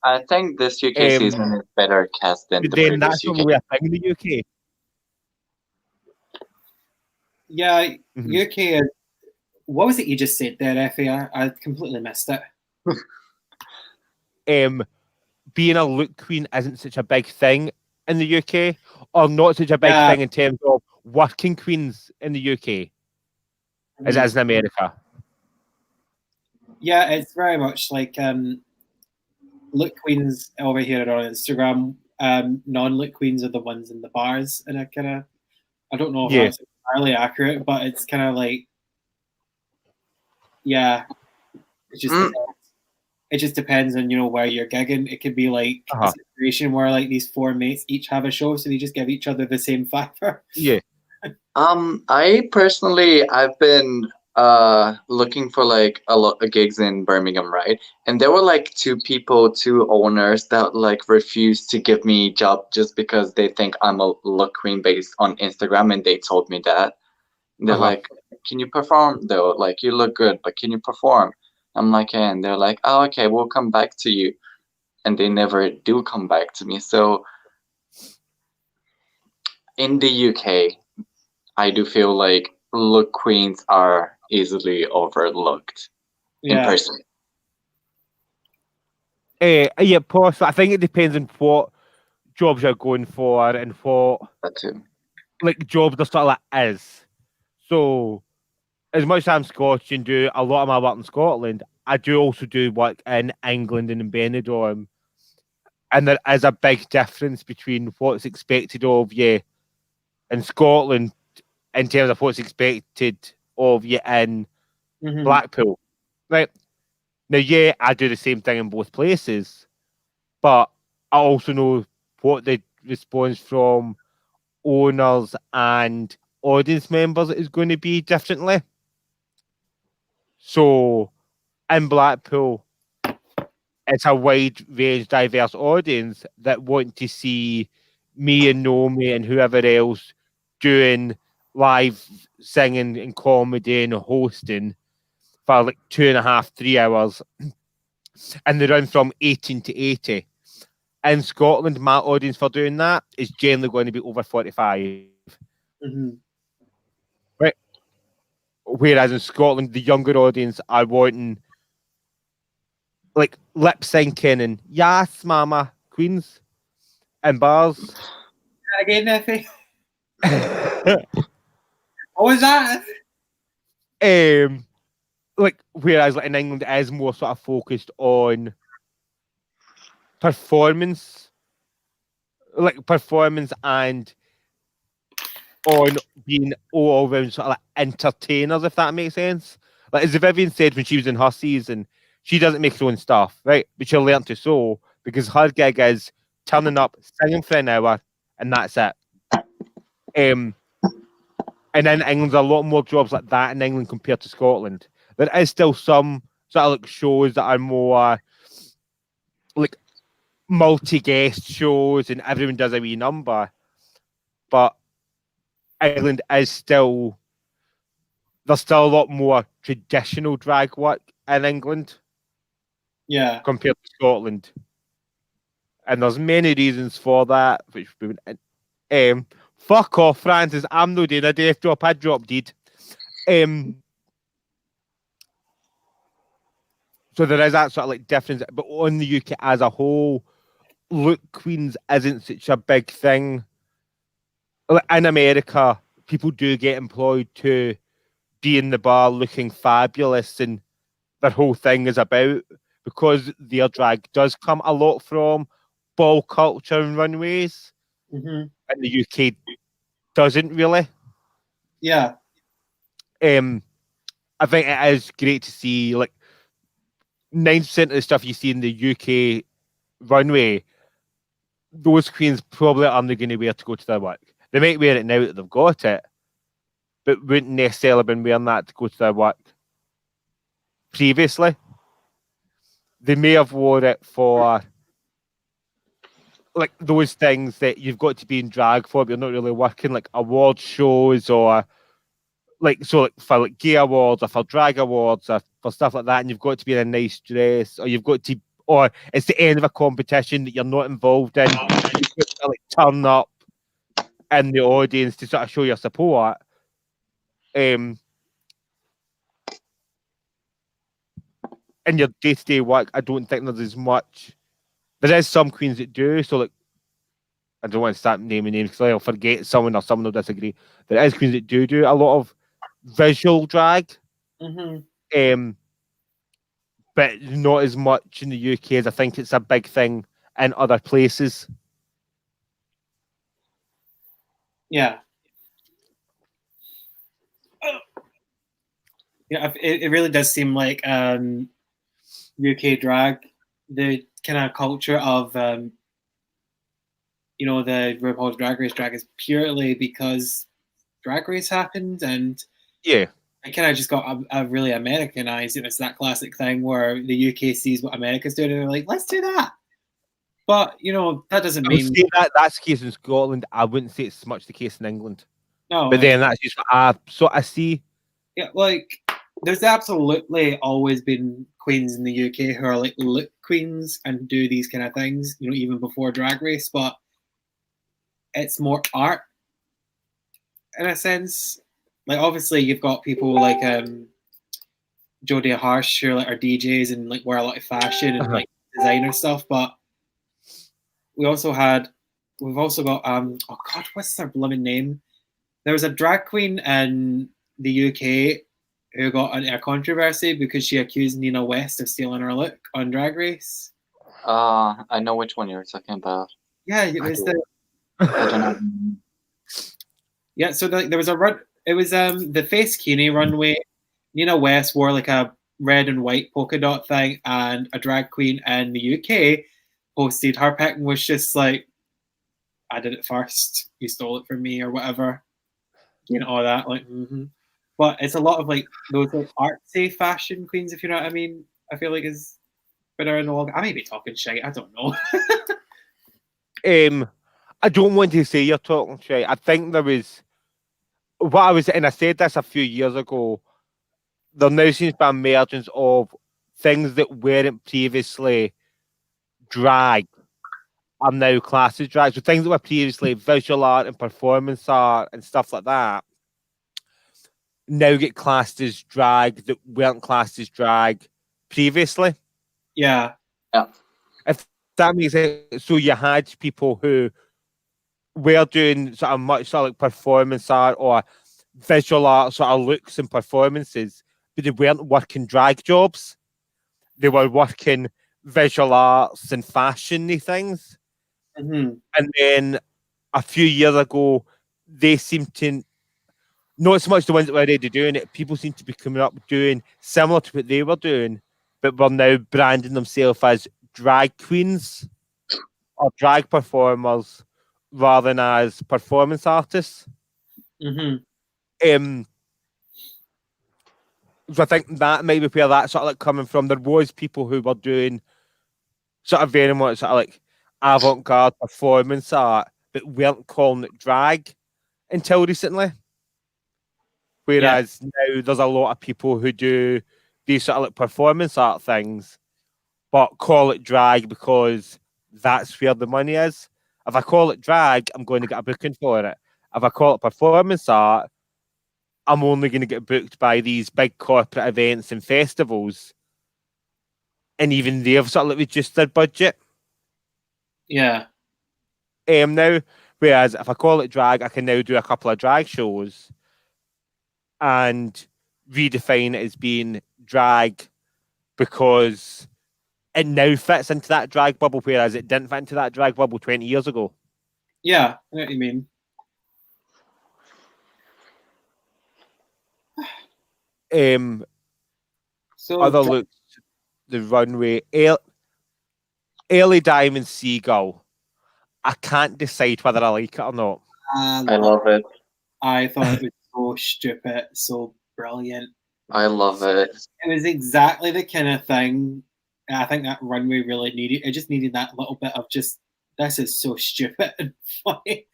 I think this UK season is better cast than the
Then
previous
that's
UK.
not really a thing in the UK.
Yeah, UK. What was it you just said there, Effie? I completely missed it.
Being a look queen isn't such a big thing in the UK, or not such a big
Yeah.
thing in terms of working queens in the UK as it is in America.
Yeah, it's very much like look queens over here on Instagram. Non-look queens are the ones in the bars, and I don't know if that's entirely accurate, but it's kind of like, yeah, it just depends on where you're gigging. It could be like a situation where like these four mates each have a show, so they just give each other the same favor.
Yeah.
I've been looking for like a lot of gigs in Birmingham, right? And there were like two owners that like refused to give me job just because they think I'm a look queen based on Instagram, and they told me that. They're like, "Can you perform though? Like, you look good, but can you perform?" I'm like, "Yeah." And they're like, "Oh, okay, we'll come back to you." And they never do come back to me. So in the UK, I do feel like look queens are easily overlooked in person.
Yeah, possibly. I think it depends on what jobs you're going for and what like jobs the sort of like is. So, as much as I'm Scottish and do a lot of my work in Scotland, I do also do work in England and in Benidorm. And there is a big difference between what's expected of you in Scotland in terms of what's expected of you in Blackpool. Right. Now, yeah, I do the same thing in both places, but I also know what the response from owners and audience members is going to be differently. So, in Blackpool, it's a wide range, diverse audience that want to see me and Naomi and whoever else doing live singing and comedy and hosting for like 2.5, 3 hours. And they run from 18 to 80. In Scotland, my audience for doing that is generally going to be over 45. Right. Whereas in Scotland, the younger audience are wanting like lip syncing and yes, mama, queens and bars.
Again, Effie. What was that?
Like whereas like in England it is more sort of focused on performance and on being all around sort of like entertainers, if that makes sense. Like as Vivian said when she was in her season, she doesn't make her own stuff, right? But she'll learn to sew because her gig is turning up, singing for an hour, and that's it. And in England, there's a lot more jobs like that in England compared to Scotland. There is still some sort of like shows that are more like multi-guest shows and everyone does a wee number. But England is still, there's still a lot more traditional drag work in England.
Yeah.
Compared to Scotland. And there's many reasons for that, which we would, fuck off, Francis. I'm not doing a death drop, I drop deed. So there is that sort of like difference, but on the UK as a whole, look queens isn't such a big thing. Like in America, people do get employed to be in the bar looking fabulous, and their whole thing is about, because their drag does come a lot from ball culture and runways, and the UK doesn't really.
Yeah.
I think it is great to see like 9% of the stuff you see in the UK runway, those queens probably aren't going to wear to go to their work. They might wear it now that they've got it, but wouldn't necessarily been wearing that to go to their work previously. They may have wore it for like those things that you've got to be in drag for, but you're not really working, like award shows or like for like gay awards or for drag awards or for stuff like that, and you've got to be in a nice dress, or you've got to, or it's the end of a competition that you're not involved in. You've got to like turn up in the audience to sort of show your support. In your day-to-day work, I don't think there's as much. There is some queens that do, so like I don't want to start naming names because I'll forget someone or someone will disagree. There is queens that do a lot of visual drag, but not as much in the UK as I think it's a big thing in other places.
Yeah. Yeah, it really does seem like UK drag, the kind of culture of you know, the RuPaul's Drag Race drag is purely because Drag Race happened, and
Yeah,
it kind of just got a really Americanized. It's that classic thing where the UK sees what America's doing and they're like, let's do that. But you know, that doesn't
I would
mean
say that that's the case in Scotland. I wouldn't say it's much the case in England.
no.
But then that's just what I see.
Yeah, like there's absolutely always been queens in the UK who are like look queens and do these kind of things, you know, even before Drag Race, but it's more art in a sense. Like obviously you've got people like Jodie Harsh who are DJs and like wear a lot of fashion and like designer stuff, but we've also got oh god, what's their blooming name? There was a drag queen in the UK who got into a controversy because she accused Nina West of stealing her look on Drag Race.
I know which one you're talking about.
Yeah, it was
I don't know.
yeah. So there was a run. It was the Face Keeney runway. Nina West wore like a red and white polka dot thing, and a drag queen in the UK posted her pic and was just like, "I did it first. You stole it from me, or whatever." You know, all that like. But it's a lot of like those like artsy fashion queens, if you know what I mean. I feel like is better in the long. I may be talking shit. I don't know.
I don't want to say you're talking shit. I think there was what I was, and I said this a few years ago. There now seems to be an emergence of things that weren't previously drag are now classed as drag. So things that were previously visual art and performance art and stuff like that now get classed as drag that weren't classed as drag previously.
Yeah.
If that makes sense. So you had people who were doing sort of much sort of like performance art or visual art sort of looks and performances, but they weren't working drag jobs. They were working visual arts and fashion-y things. And then a few years ago, they seemed to, not so much the ones that were already doing it, people seem to be coming up doing similar to what they were doing, but were now branding themselves as drag queens or drag performers rather than as performance artists. So I think that might be where that's sort of like coming from. There was people who were doing sort of very much sort of like avant-garde performance art, but weren't calling it drag until recently. Whereas now there's a lot of people who do these sort of like performance art things, but call it drag because that's where the money is. If I call it drag, I'm going to get a booking for it. If I call it performance art, I'm only going to get booked by these big corporate events and festivals. And even they've sort of like reduced their budget.
Yeah.
Now, whereas if I call it drag, I can now do a couple of drag shows and redefine it as being drag because it now fits into that drag bubble, whereas it didn't fit into that drag bubble 20 years ago.
Yeah, I know what you mean. So
other looks, the runway, Ellie Diamond Seagull. I can't decide whether I like it or not.
I love it.
I thought it was so stupid, so brilliant.
I love it.
It was exactly the kind of thing I think that runway really needed. It just needed that little bit of just, this is so stupid and funny.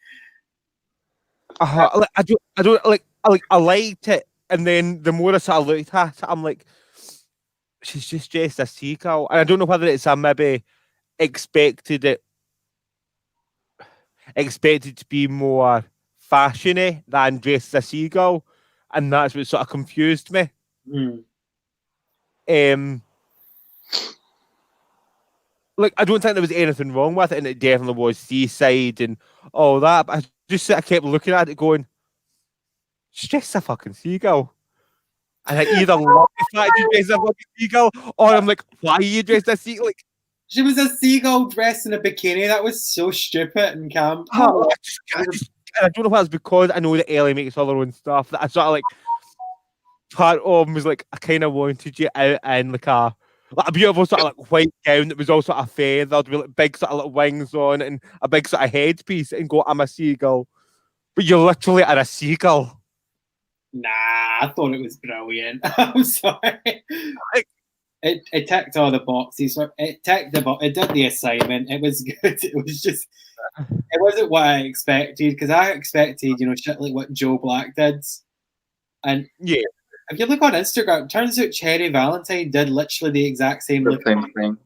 Like, I liked it, and then the more I sort of looked at it, I'm like, she's just dressed as seagull, and I don't know whether it's I maybe expected to be more fashiony than dressed as a seagull, and that's what sort of confused me. Like, I don't think there was anything wrong with it, and it definitely was seaside and all that. But I kept looking at it, going, "She's just a fucking seagull." And I either love the fact you dressed as a fucking seagull, or I'm like, "Why are you dressed as a seagull?" Like,
she was a seagull dressed in a bikini. That was so stupid and camp.
I don't know if that's because I know that Ellie makes all her own stuff. That I sort of like part of them was like, I kind of wanted you out in like a beautiful sort of like white gown that was all sort of feathered with like big sort of like wings on it and a big sort of headpiece, and go, "I'm a seagull," but you literally are a seagull.
Nah, I thought it was brilliant. I'm sorry. It ticked all the boxes. It ticked it did the assignment. It was good. It was just, it wasn't what I expected, because I expected, shit like what Joe Black did. And
yeah,
if you look on Instagram, it turns out Cherry Valentine did literally the exact same
thing.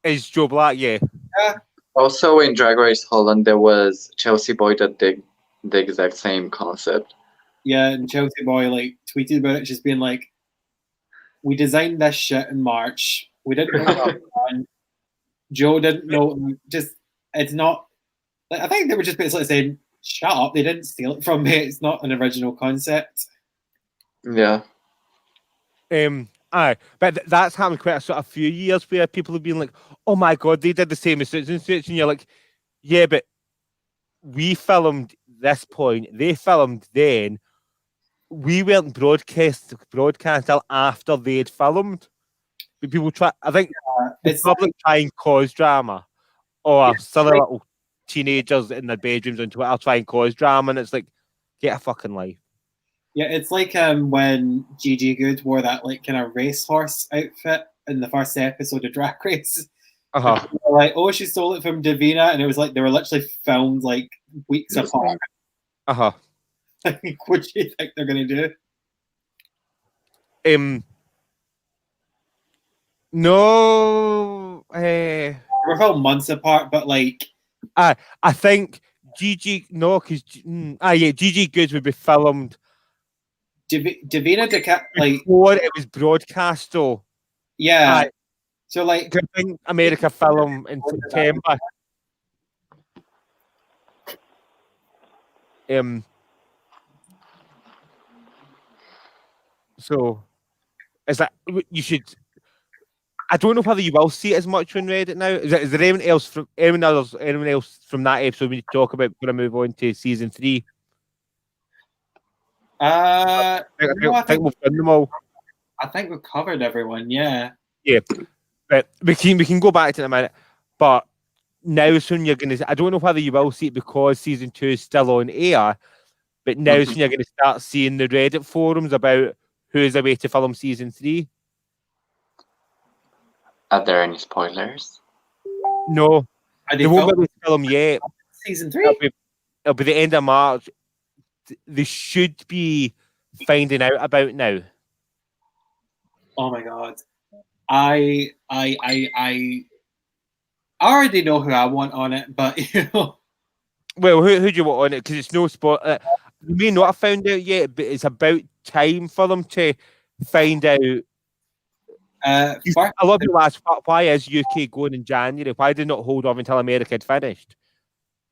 Is Joe Black, yeah.
Also in Drag Race Holland, there was Chelsea Boy that did the exact same concept.
Yeah, and Chelsea Boy like tweeted about it, just being like, "We designed this shit in March. We didn't know what was Joe didn't know. Just, it's not. Like, I think they were just basically saying, shut up. They didn't steal it from me. It's not an original concept."
Yeah.
Aye, but that's happened quite a sort of few years where people have been like, "Oh my god, they did the same as such and such," and you're like, "Yeah, but we filmed this point. They filmed then. We weren't broadcast till after they'd filmed." But people try. I think the public try and cause drama, or silly little teenagers in their bedrooms on Twitter try and cause drama, and it's like, get a fucking life.
Yeah, it's like when Gigi Good wore that like kind of racehorse outfit in the first episode of Drag Race. Like, oh, she stole it from Davina, and it was like they were literally filmed like weeks apart. Like, what do you think they're gonna do?
No,
we're filmed months apart, but like,
I think Gigi Gigi Good would be filmed.
Davina like
before it was broadcast, though.
Yeah. So like,
I think America film in September. So is that you should? I don't know whether you will see it as much on Reddit now. Is there anyone else from that episode we need to talk about before I move on to season 3?
I
think we've done them all.
I think we've covered everyone. Yeah.
Yeah, but we can go back to it in a minute. But now soon you're going to. I don't know whether you will see it because season 2 is still on air. But now soon you're going to start seeing the Reddit forums about who's away to film season 3.
Are there any spoilers?
No, they won't be able to film yet.
Season 3.
It'll be the end of March. They should be finding out about now.
Oh my god, I already know who I want on it, but
Well, who do you want on it? Because it's no spot. You may not have found out yet, but it's about time for them to find out. A lot of people ask, why is UK going in January? Why did not hold off until America had finished?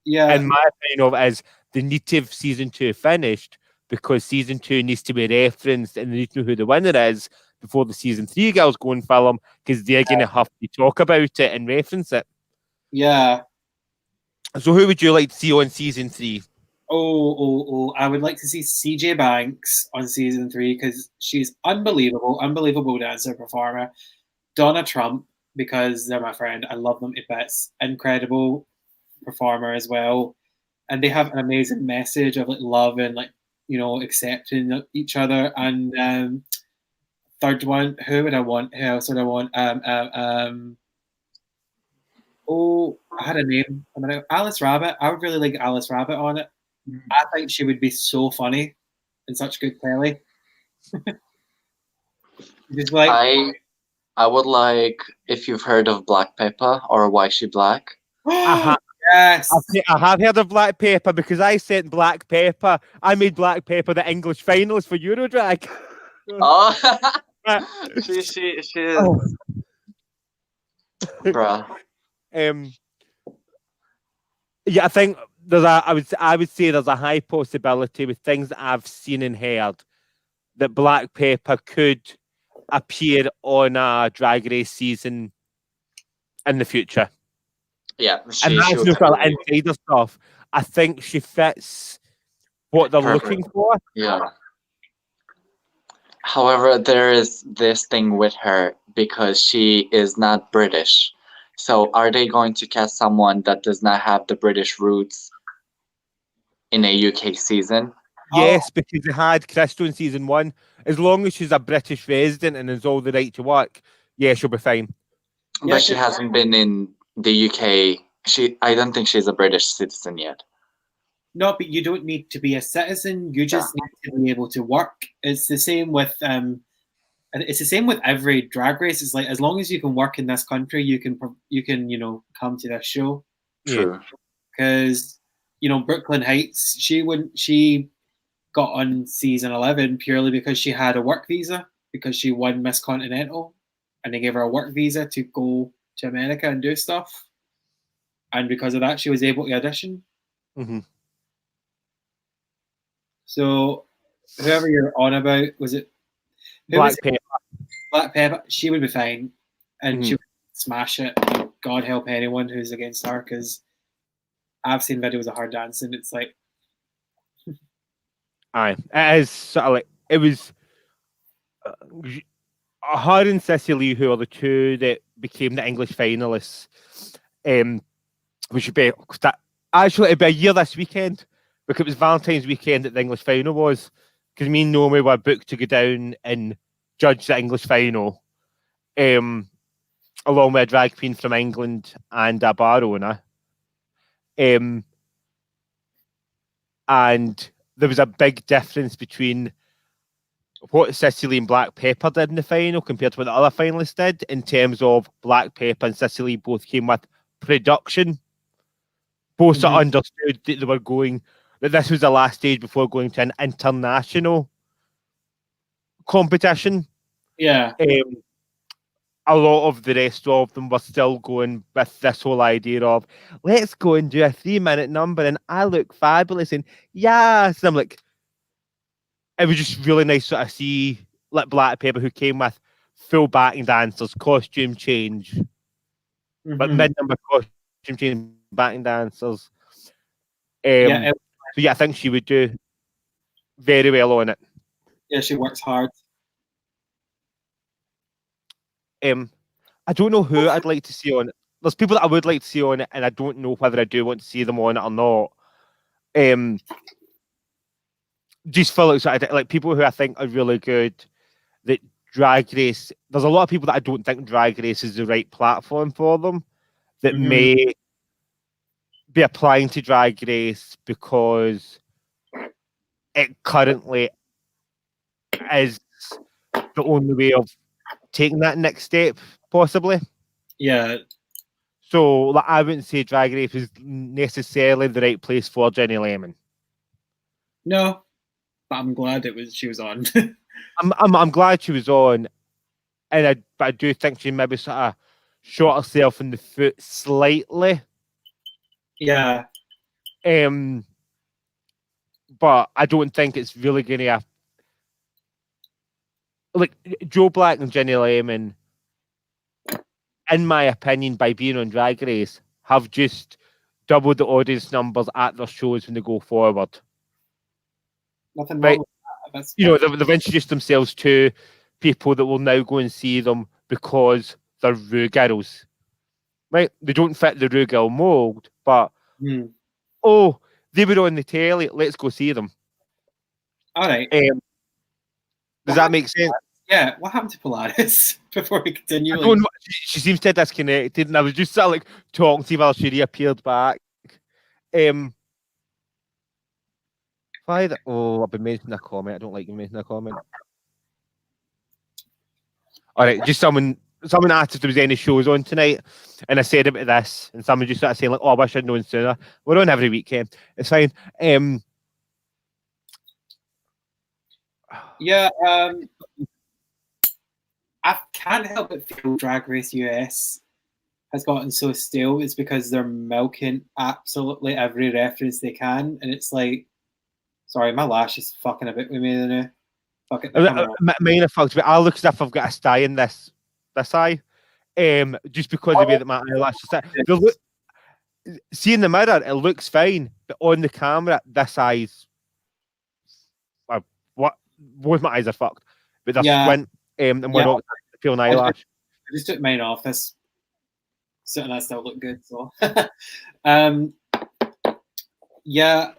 Yeah.
And my opinion of it is they need to have season 2 finished because season 2 needs to be referenced and they need to know who the winner is before the season 3 girls go and film because they're going to have to talk about it and reference it.
Yeah.
So who would you like to see on season 3?
I would like to see CJ Banks on season 3 because she's unbelievable dancer, performer. Donna Trump, because they're my friend. I love them to bits. Incredible performer as well. And they have an amazing message of like love and like accepting each other. And third one, who would I want? Who else would I want? I had a name. Alice Rabbit. I would really like Alice Rabbit on it. I think she would be so funny and such good telly. Just like
I would like, if you've heard of Black Pepper or Why She Black.
yes,
I have heard of Black Pepper because I sent Black Pepper. I made Black Pepper the English finalist for Eurodrag.
Oh, she is, bruh.
Yeah, I think I would say there's a high possibility with things that I've seen and heard that Black Pepper could appear on a Drag Race season in the future.
Yeah,
And that's no sort of insider stuff. I think she fits what they're looking for.
Yeah. However, there is this thing with her because she is not British. So are they going to cast someone that does not have the British roots in a UK season?
Yes, because they had Crystal in season 1. As long as she's a British resident and has all the right to work, yeah, she'll be fine.
But she hasn't been in the UK. I don't think she's a British citizen yet.
No, but you don't need to be a citizen. You just need to be able to work. It's the same with every Drag Race. It's like, as long as you can work in this country, you can come to this show.
True.
Because Brooklyn Heights, she got on season 11 purely because she had a work visa, because she won Miss Continental, and they gave her a work visa to go to America and do stuff. And because of that, she was able to audition.
Mm-hmm.
So whoever you're on about, was it
Black Pepper?
Black Pepper, she would be fine, and she would smash it. God help anyone who's against her, because I've seen videos of her dancing. It's like,
aye, it is sort of like, it was her and Cecily, who are the two that became the English finalists. We should be actually it'd be a year this weekend, because it was Valentine's weekend that the English final was. Because me and Naomi were booked to go down and judge the English final, along with a drag queen from England and a bar owner. And there was a big difference between what Cecily and Black Pepper did in the final compared to what the other finalists did, in terms of Black Pepper and Cecily both came with production. Both sort of understood that they were going, that this was the last stage before going to an international competition.
yeah.
A lot of the rest of them were still going with this whole idea of, let's go and do a 3-minute number and I look fabulous and yes. And I'm like, it was just really nice to sort of see like Black Pepper, who came with full backing dancers, costume change, but mid-number costume change, backing dancers. So yeah, I think she would do very well on it.
Yeah, she works hard.
I don't know who I'd like to see on it. There's people that I would like to see on it, and I don't know whether I do want to see them on it or not. Just for like people who I think are really good. That Drag Race, there's a lot of people that I don't think Drag Race is the right platform for them, that may be applying to Drag Race because it currently is the only way of taking that next step, possibly.
Yeah.
So like, I wouldn't say Drag Race is necessarily the right place for Jenny Lemon.
No, but I'm glad she was on.
I'm glad she was on, but I do think she maybe sort of shot herself in the foot slightly.
Yeah.
But I don't think it's really going to like Joe Black and Jenny Lemon, in my opinion, by being on Drag Race, have just doubled the audience numbers at their shows when they go forward.
Nothing
right?
wrong with that.
They've introduced themselves to people that will now go and see them because they're Rue girls. Right? They don't fit the Rue girl mold, but they were on the telly, let's go see them.
All right.
Does that make sense?
Yeah. What happened to Polaris before we continue?
I don't know. She seems to have disconnected, and I was just sort of like talking to her while she reappeared back. I've been mentioning a comment. I don't like you mentioning a comment. All right, just someone asked if there was any shows on tonight, and I said about this, and someone just started saying like, "Oh, I wish I'd known sooner." We're on every weekend. It's fine.
Yeah. I can't help but feel Drag Race US has gotten so stale. It's because they're milking absolutely every reference they can, and it's like, sorry, my lash is fucking a bit with me now. Fuck it,
Mine are fucked, but I look as if I've got a sty in this eye, just because of the way that my eyelashes sit. See in the mirror, it looks fine, but on the camera, this eye's both my eyes are fucked, but they're squint, and we're not feeling eyelash.
I just took mine off. This and I still look good. So, yeah,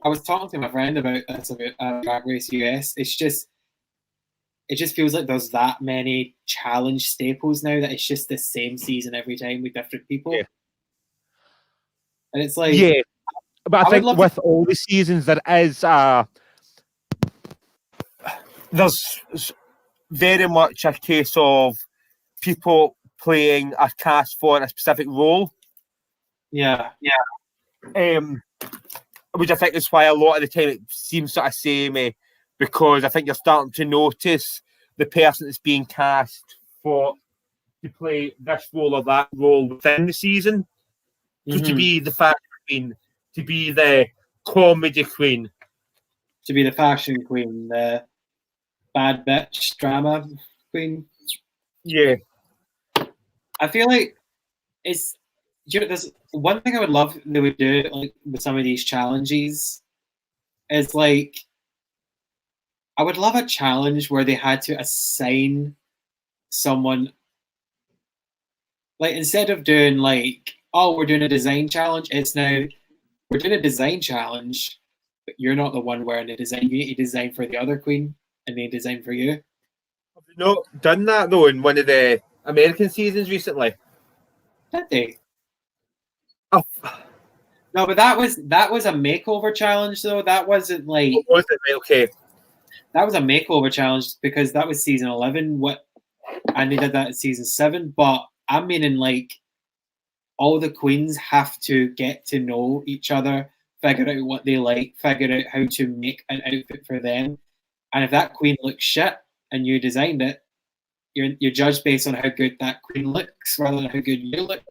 I was talking to my friend about this about Drag Race US. It just feels like there's that many challenge staples now that it's just the same season every time with different people.
Yeah.
And it's like,
but I think with all the seasons there is there's very much a case of people playing a cast for a specific role.
Yeah.
Which I think is why a lot of the time it seems sort of samey, because I think you're starting to notice the person that's being cast to play this role or that role within the season. So to be the fashion queen, to be the comedy queen,
to be the fashion queen, the bad bitch drama queen.
Yeah.
I feel like there's one thing I would love they would do like with some of these challenges is like I would love a challenge where they had to assign someone, like instead of doing like, oh, we're doing a design challenge, it's now we're doing a design challenge, but you're not the one wearing the design. You need to design for the other queen and they design for you.
Have you not done that though in one of the American seasons recently?
Did they?
Oh.
No, but that was a makeover challenge though. That wasn't like.
Was it? Okay.
That was a makeover challenge because that was season 11. And they did that in season 7. But I'm meaning like all the queens have to get to know each other, figure out what they like, figure out how to make an outfit for them. And if that queen looks shit and you designed it, you're judged based on how good that queen looks rather than how good you look.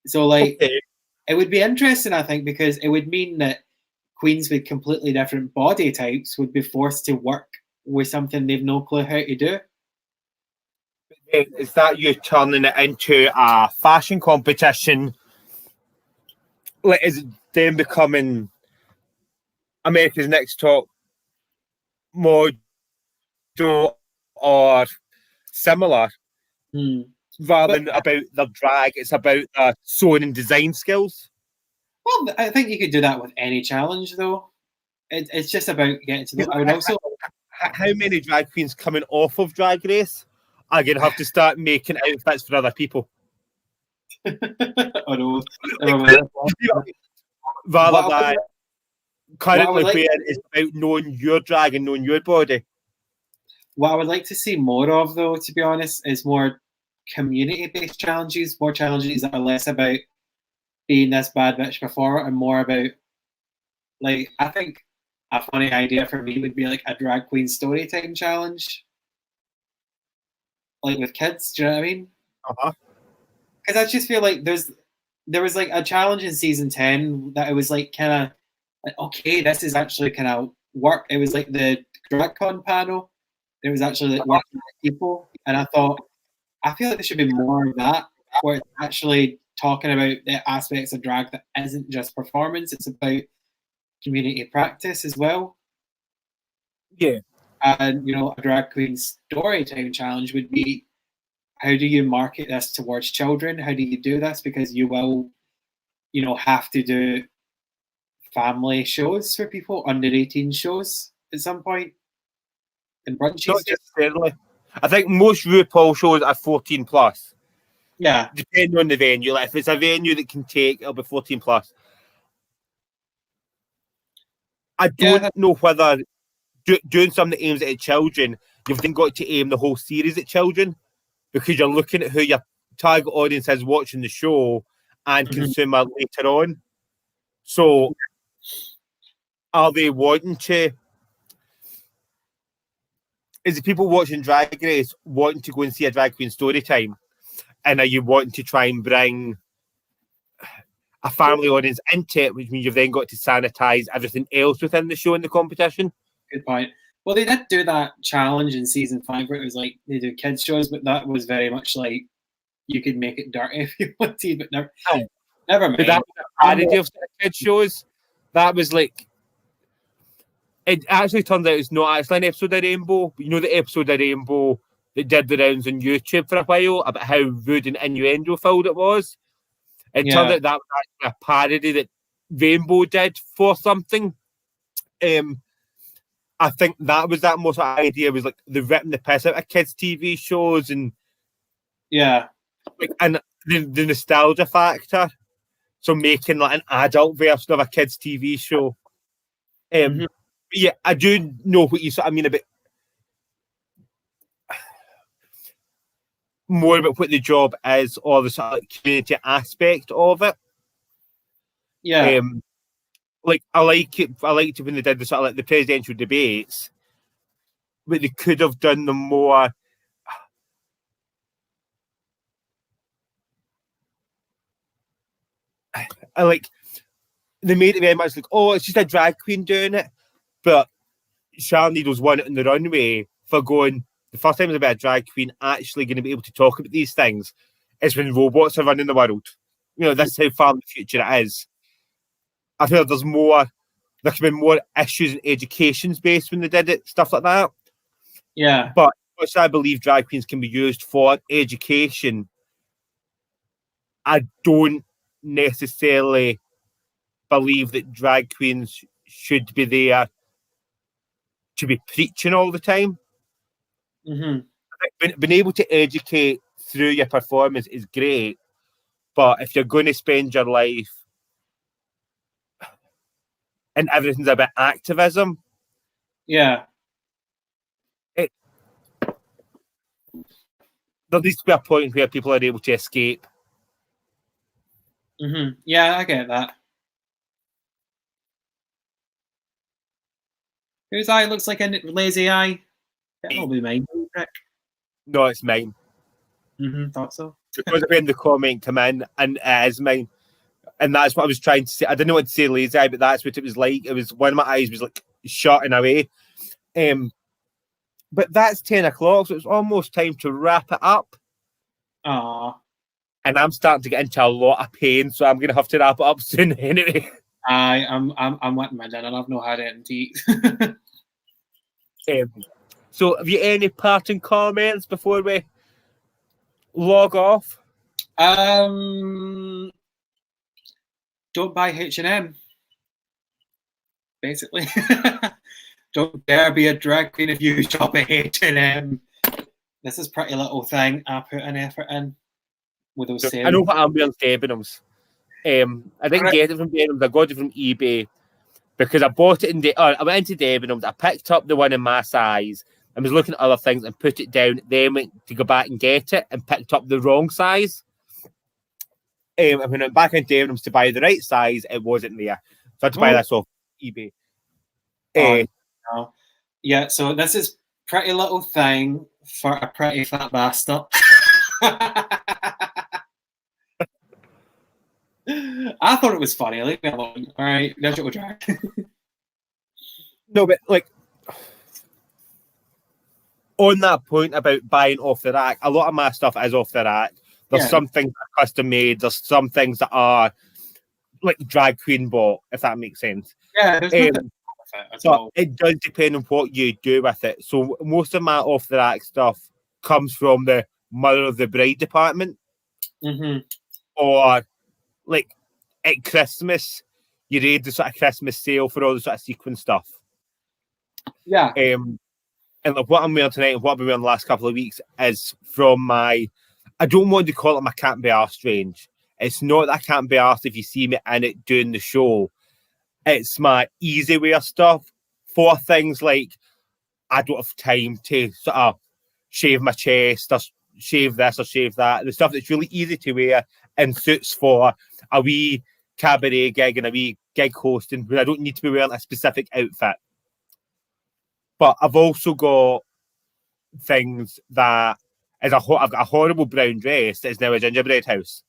So like It would be interesting, I think, because it would mean that queens with completely different body types would be forced to work with something they've no clue how to do.
Is that you turning it into a fashion competition? Like, is it then becoming America's Next Top Model or similar? Rather than about the drag, it's about sewing and design skills.
Well, I think you could do that with any challenge, though. It's just about getting to know. I would also.
How many drag queens coming off of Drag Race are going to have to start making outfits for other people?
Oh no!
Rather than currently where it's about knowing your drag and knowing your body.
What I would like to see more of, though, to be honest, is more community-based challenges, more challenges that are less about being this bad bitch performer and more about, like, I think a funny idea for me would be like a drag queen story time challenge, like with kids. Do you know what I mean? Because I just feel like there was like a challenge in season 10 that it was like kind of like, okay, this is actually kind of work. It was like the DragCon panel. It was actually like working with people, and I thought, I feel like there should be more of that, where it's actually talking about the aspects of drag that isn't just performance; it's about community practice as well.
Yeah,
and a drag queen story time challenge would be, how do you market this towards children? How do you do this? Because you will, have to do family shows for people, under 18 shows at some point. In brunches.
Not necessarily. I think most RuPaul shows are 14 plus.
Yeah.
Depending on the venue. Like if it's a venue that can take, it'll be 14 plus. I don't know whether doing something that aims at children, you've then got to aim the whole series at children, because you're looking at who your target audience is watching the show and consumer later on. So are they wanting to... Is it people watching Drag Race wanting to go and see a drag queen story time? And are you wanting to try and bring a family audience into it, which means you've then got to sanitize everything else within the show and the competition?
Good point. Well, they did do that challenge in season 5 where it was like they do kids shows, but that was very much like you could make it dirty if you wanted, but never mind.
But that was a parody of kids shows. That was like... It actually turned out it's not actually an episode of Rainbow. You know the episode of Rainbow that did the rounds on YouTube for a while about how rude and innuendo-filled it was? It turned out that was actually a parody that Rainbow did for something. I think that was that most idea, was like the ripping the piss out of kids' TV shows and and the nostalgia factor. So making like an adult version of a kids' TV show. Yeah, I do know what you sort of mean about more about what the job is, or the sort of like community aspect of it.
Yeah.
Like I liked it when they did the sort of like the presidential debates, but they could have done them more. I like they made it very much like, oh, it's just a drag queen doing it, but Sharon Needles won it on the runway for going. The first time about a drag queen actually going to be able to talk about these things is when robots are running the world. You know, that's how far in the future it is. I feel like there could be more issues in education space when they did it, stuff like that.
Yeah.
But which I believe drag queens can be used for education, I don't necessarily believe that drag queens should be there to be preaching all the time. Being able to educate through your performance is great, but if you're going to spend your life and everything's about activism, there needs to be a point where people are able to escape.
Yeah, I get that. Whose eye looks like a lazy eye? That'll be mine.
No, it's mine.
Thought so.
Because when the comment come in, and it is mine. And that's what I was trying to say. I didn't want to say lazy eye, but that's what it was like. It was one of my eyes was like shutting away. But that's 10 o'clock, so it's almost time to wrap it up.
Aww.
And I'm starting to get into a lot of pain, so I'm gonna have to wrap it up soon anyway.
I'm wanting my dinner. I've not had anything to eat.
So have you any parting comments before we log off?
Don't buy H&M. Basically. Don't dare be a drag queen if you shop at H&M. This is Pretty Little Thing. I put an effort in with those sales.
I know what I'm wearing Debenhams. I didn't get it from Debenhams. I got it from eBay because I bought it in I went into Debenhams. I picked up the one in my size. I was looking at other things and put it down. Then went to go back and get it and picked up the wrong size. And when I went back into Debenhams to buy the right size, it wasn't there. So I had to buy this off eBay.
No. Yeah, so this is Pretty Little Thing for a pretty fat bastard. I thought it was funny. Leave me alone. All right, that's what we're trying.
No, but like on that point about buying off the rack, a lot of my stuff is off the rack. There's some things that are custom made. There's some things that are like drag queen bought, if that makes sense.
Yeah, there's nothing wrong with it.
So it does depend on what you do with it. So most of my off the rack stuff comes from the mother of the bride department, or like at Christmas, you read the sort of Christmas sale for all the sort of sequin stuff.
Yeah.
And like what I'm wearing tonight and what I've been wearing the last couple of weeks is from my, I don't want to call it my can't be arsed range. It's not that I can't be arsed if you see me in it doing the show. It's my easy wear stuff for things like I don't have time to sort of shave my chest or shave this or shave that. The stuff that's really easy to wear and suits for a wee cabaret gig and a wee gig hosting where I don't need to be wearing a specific outfit. But I've also got things that is I've got a horrible brown dress that is now a gingerbread house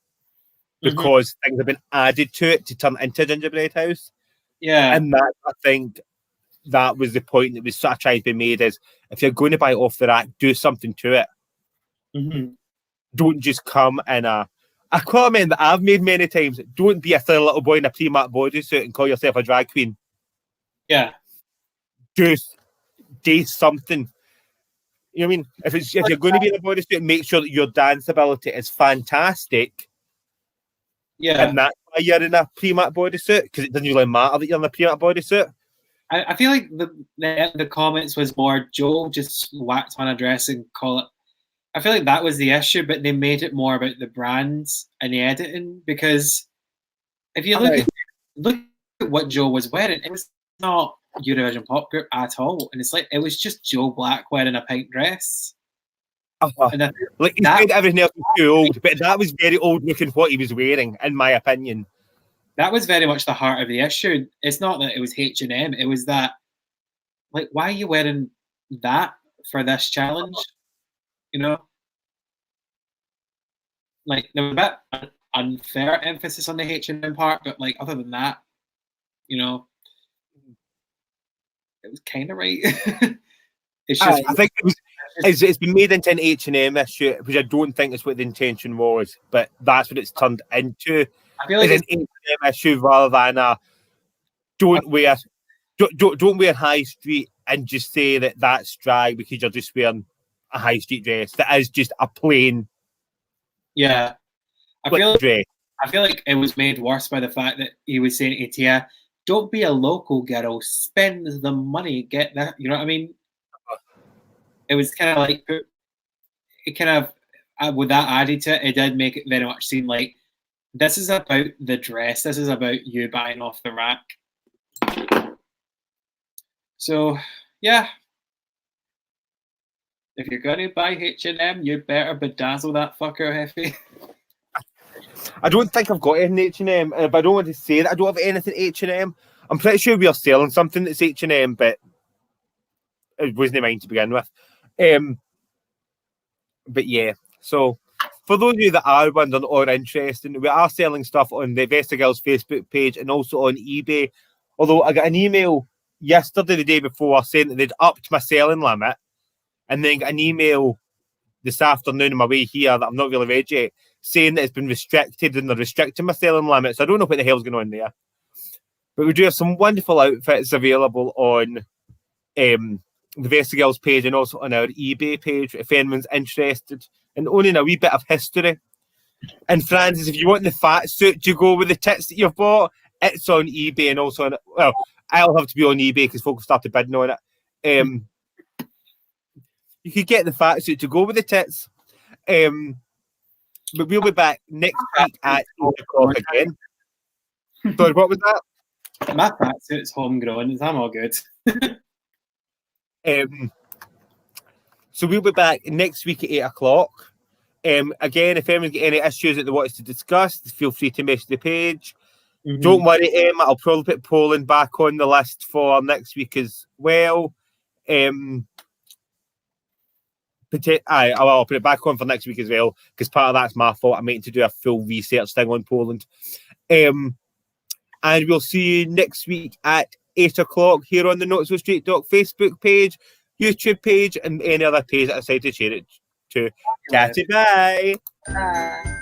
because things have been added to it to turn into a gingerbread house.
Yeah.
And that, I think, that was the point that was sort of trying to be made is if you're going to buy it off the rack, do something to it. Don't just come in a comment that I've made many times. Don't be a silly little boy in a Primark bodysuit and call yourself a drag queen.
Yeah.
Do something. You know what I mean? If you're going to be in a bodysuit, make sure that your dance ability is fantastic.
Yeah.
And that's why you're in a Primark bodysuit, because it doesn't really matter that you're in a Primark bodysuit.
I feel like the comments was more Joel just whacked on a dress and call it. I feel like that was the issue, but they made it more about the brands and the editing, because if you look at what Joe was wearing, it was not Eurovision pop group at all, and it's like it was just Joe Black wearing a pink dress. And
like he said everything else was too old, but that was very old looking what he was wearing, in my opinion.
That was very much the heart of the issue. It's not that it was H&M, it was that, like, why are you wearing that for this challenge? You know? Like, there was a bit unfair emphasis on the H&M part, but, like, other than that, you know, it was kind of right. It's just,
I think it's been made into an H&M issue, which I don't think is what the intention was, but that's what it's turned into.
I feel like
it's an H&M issue rather than a don't wear high street and just say that that's drag because you're just wearing a high street dress. That is just a plain
I feel
dress.
I feel like it was made worse by the fact that he was saying to Tia, don't be a local girl, spend the money, get that, you know what I mean? It was kind of like, it kind of, with that added to it, it did make it very much seem like this is about the dress, this is about you buying off the rack. So, yeah. If you're going to buy H&M, you better bedazzle that fucker, Heffy.
I don't think I've got any H&M, but I don't want to say that I don't have anything H&M. I'm pretty sure we are selling something that's H&M, but it wasn't mine to begin with. But yeah, so for those of you that are wondering or interested, we are selling stuff on the Vesta Girls Facebook page and also on eBay. Although I got an email yesterday, the day before, saying that they'd upped my selling limit, and then got an email this afternoon on my way here that I'm not really read yet, saying that it's been restricted and they're restricting my selling limit. So I don't know what the hell's going on there. But we do have some wonderful outfits available on the Vesta Girls page and also on our eBay page if anyone's interested in owning a wee bit of history. And Francis, if you want the fat suit to go with the tits that you've bought, it's on eBay and also on, well, I'll have to be on eBay because folk have started bidding on it. You could get the fat suit to go with the tits. But we'll be back next week at 8 o'clock again. Sorry, what was that?
My fat suit's homegrown, I'm all good.
So we'll be back next week at 8 o'clock. Again, if anyone's got any issues that they want us to discuss, feel free to message the page. Don't worry, Emma, I'll probably put Poland back on the list for next week as well. I'll put it back on for next week as well, because part of that's my fault. I'm meant to do a full research thing on Poland. And we'll see you next week at 8 o'clock here on the Not So Straight Doc Facebook page, YouTube page, and any other page that I decide to share it to. Catty, bye.
Bye.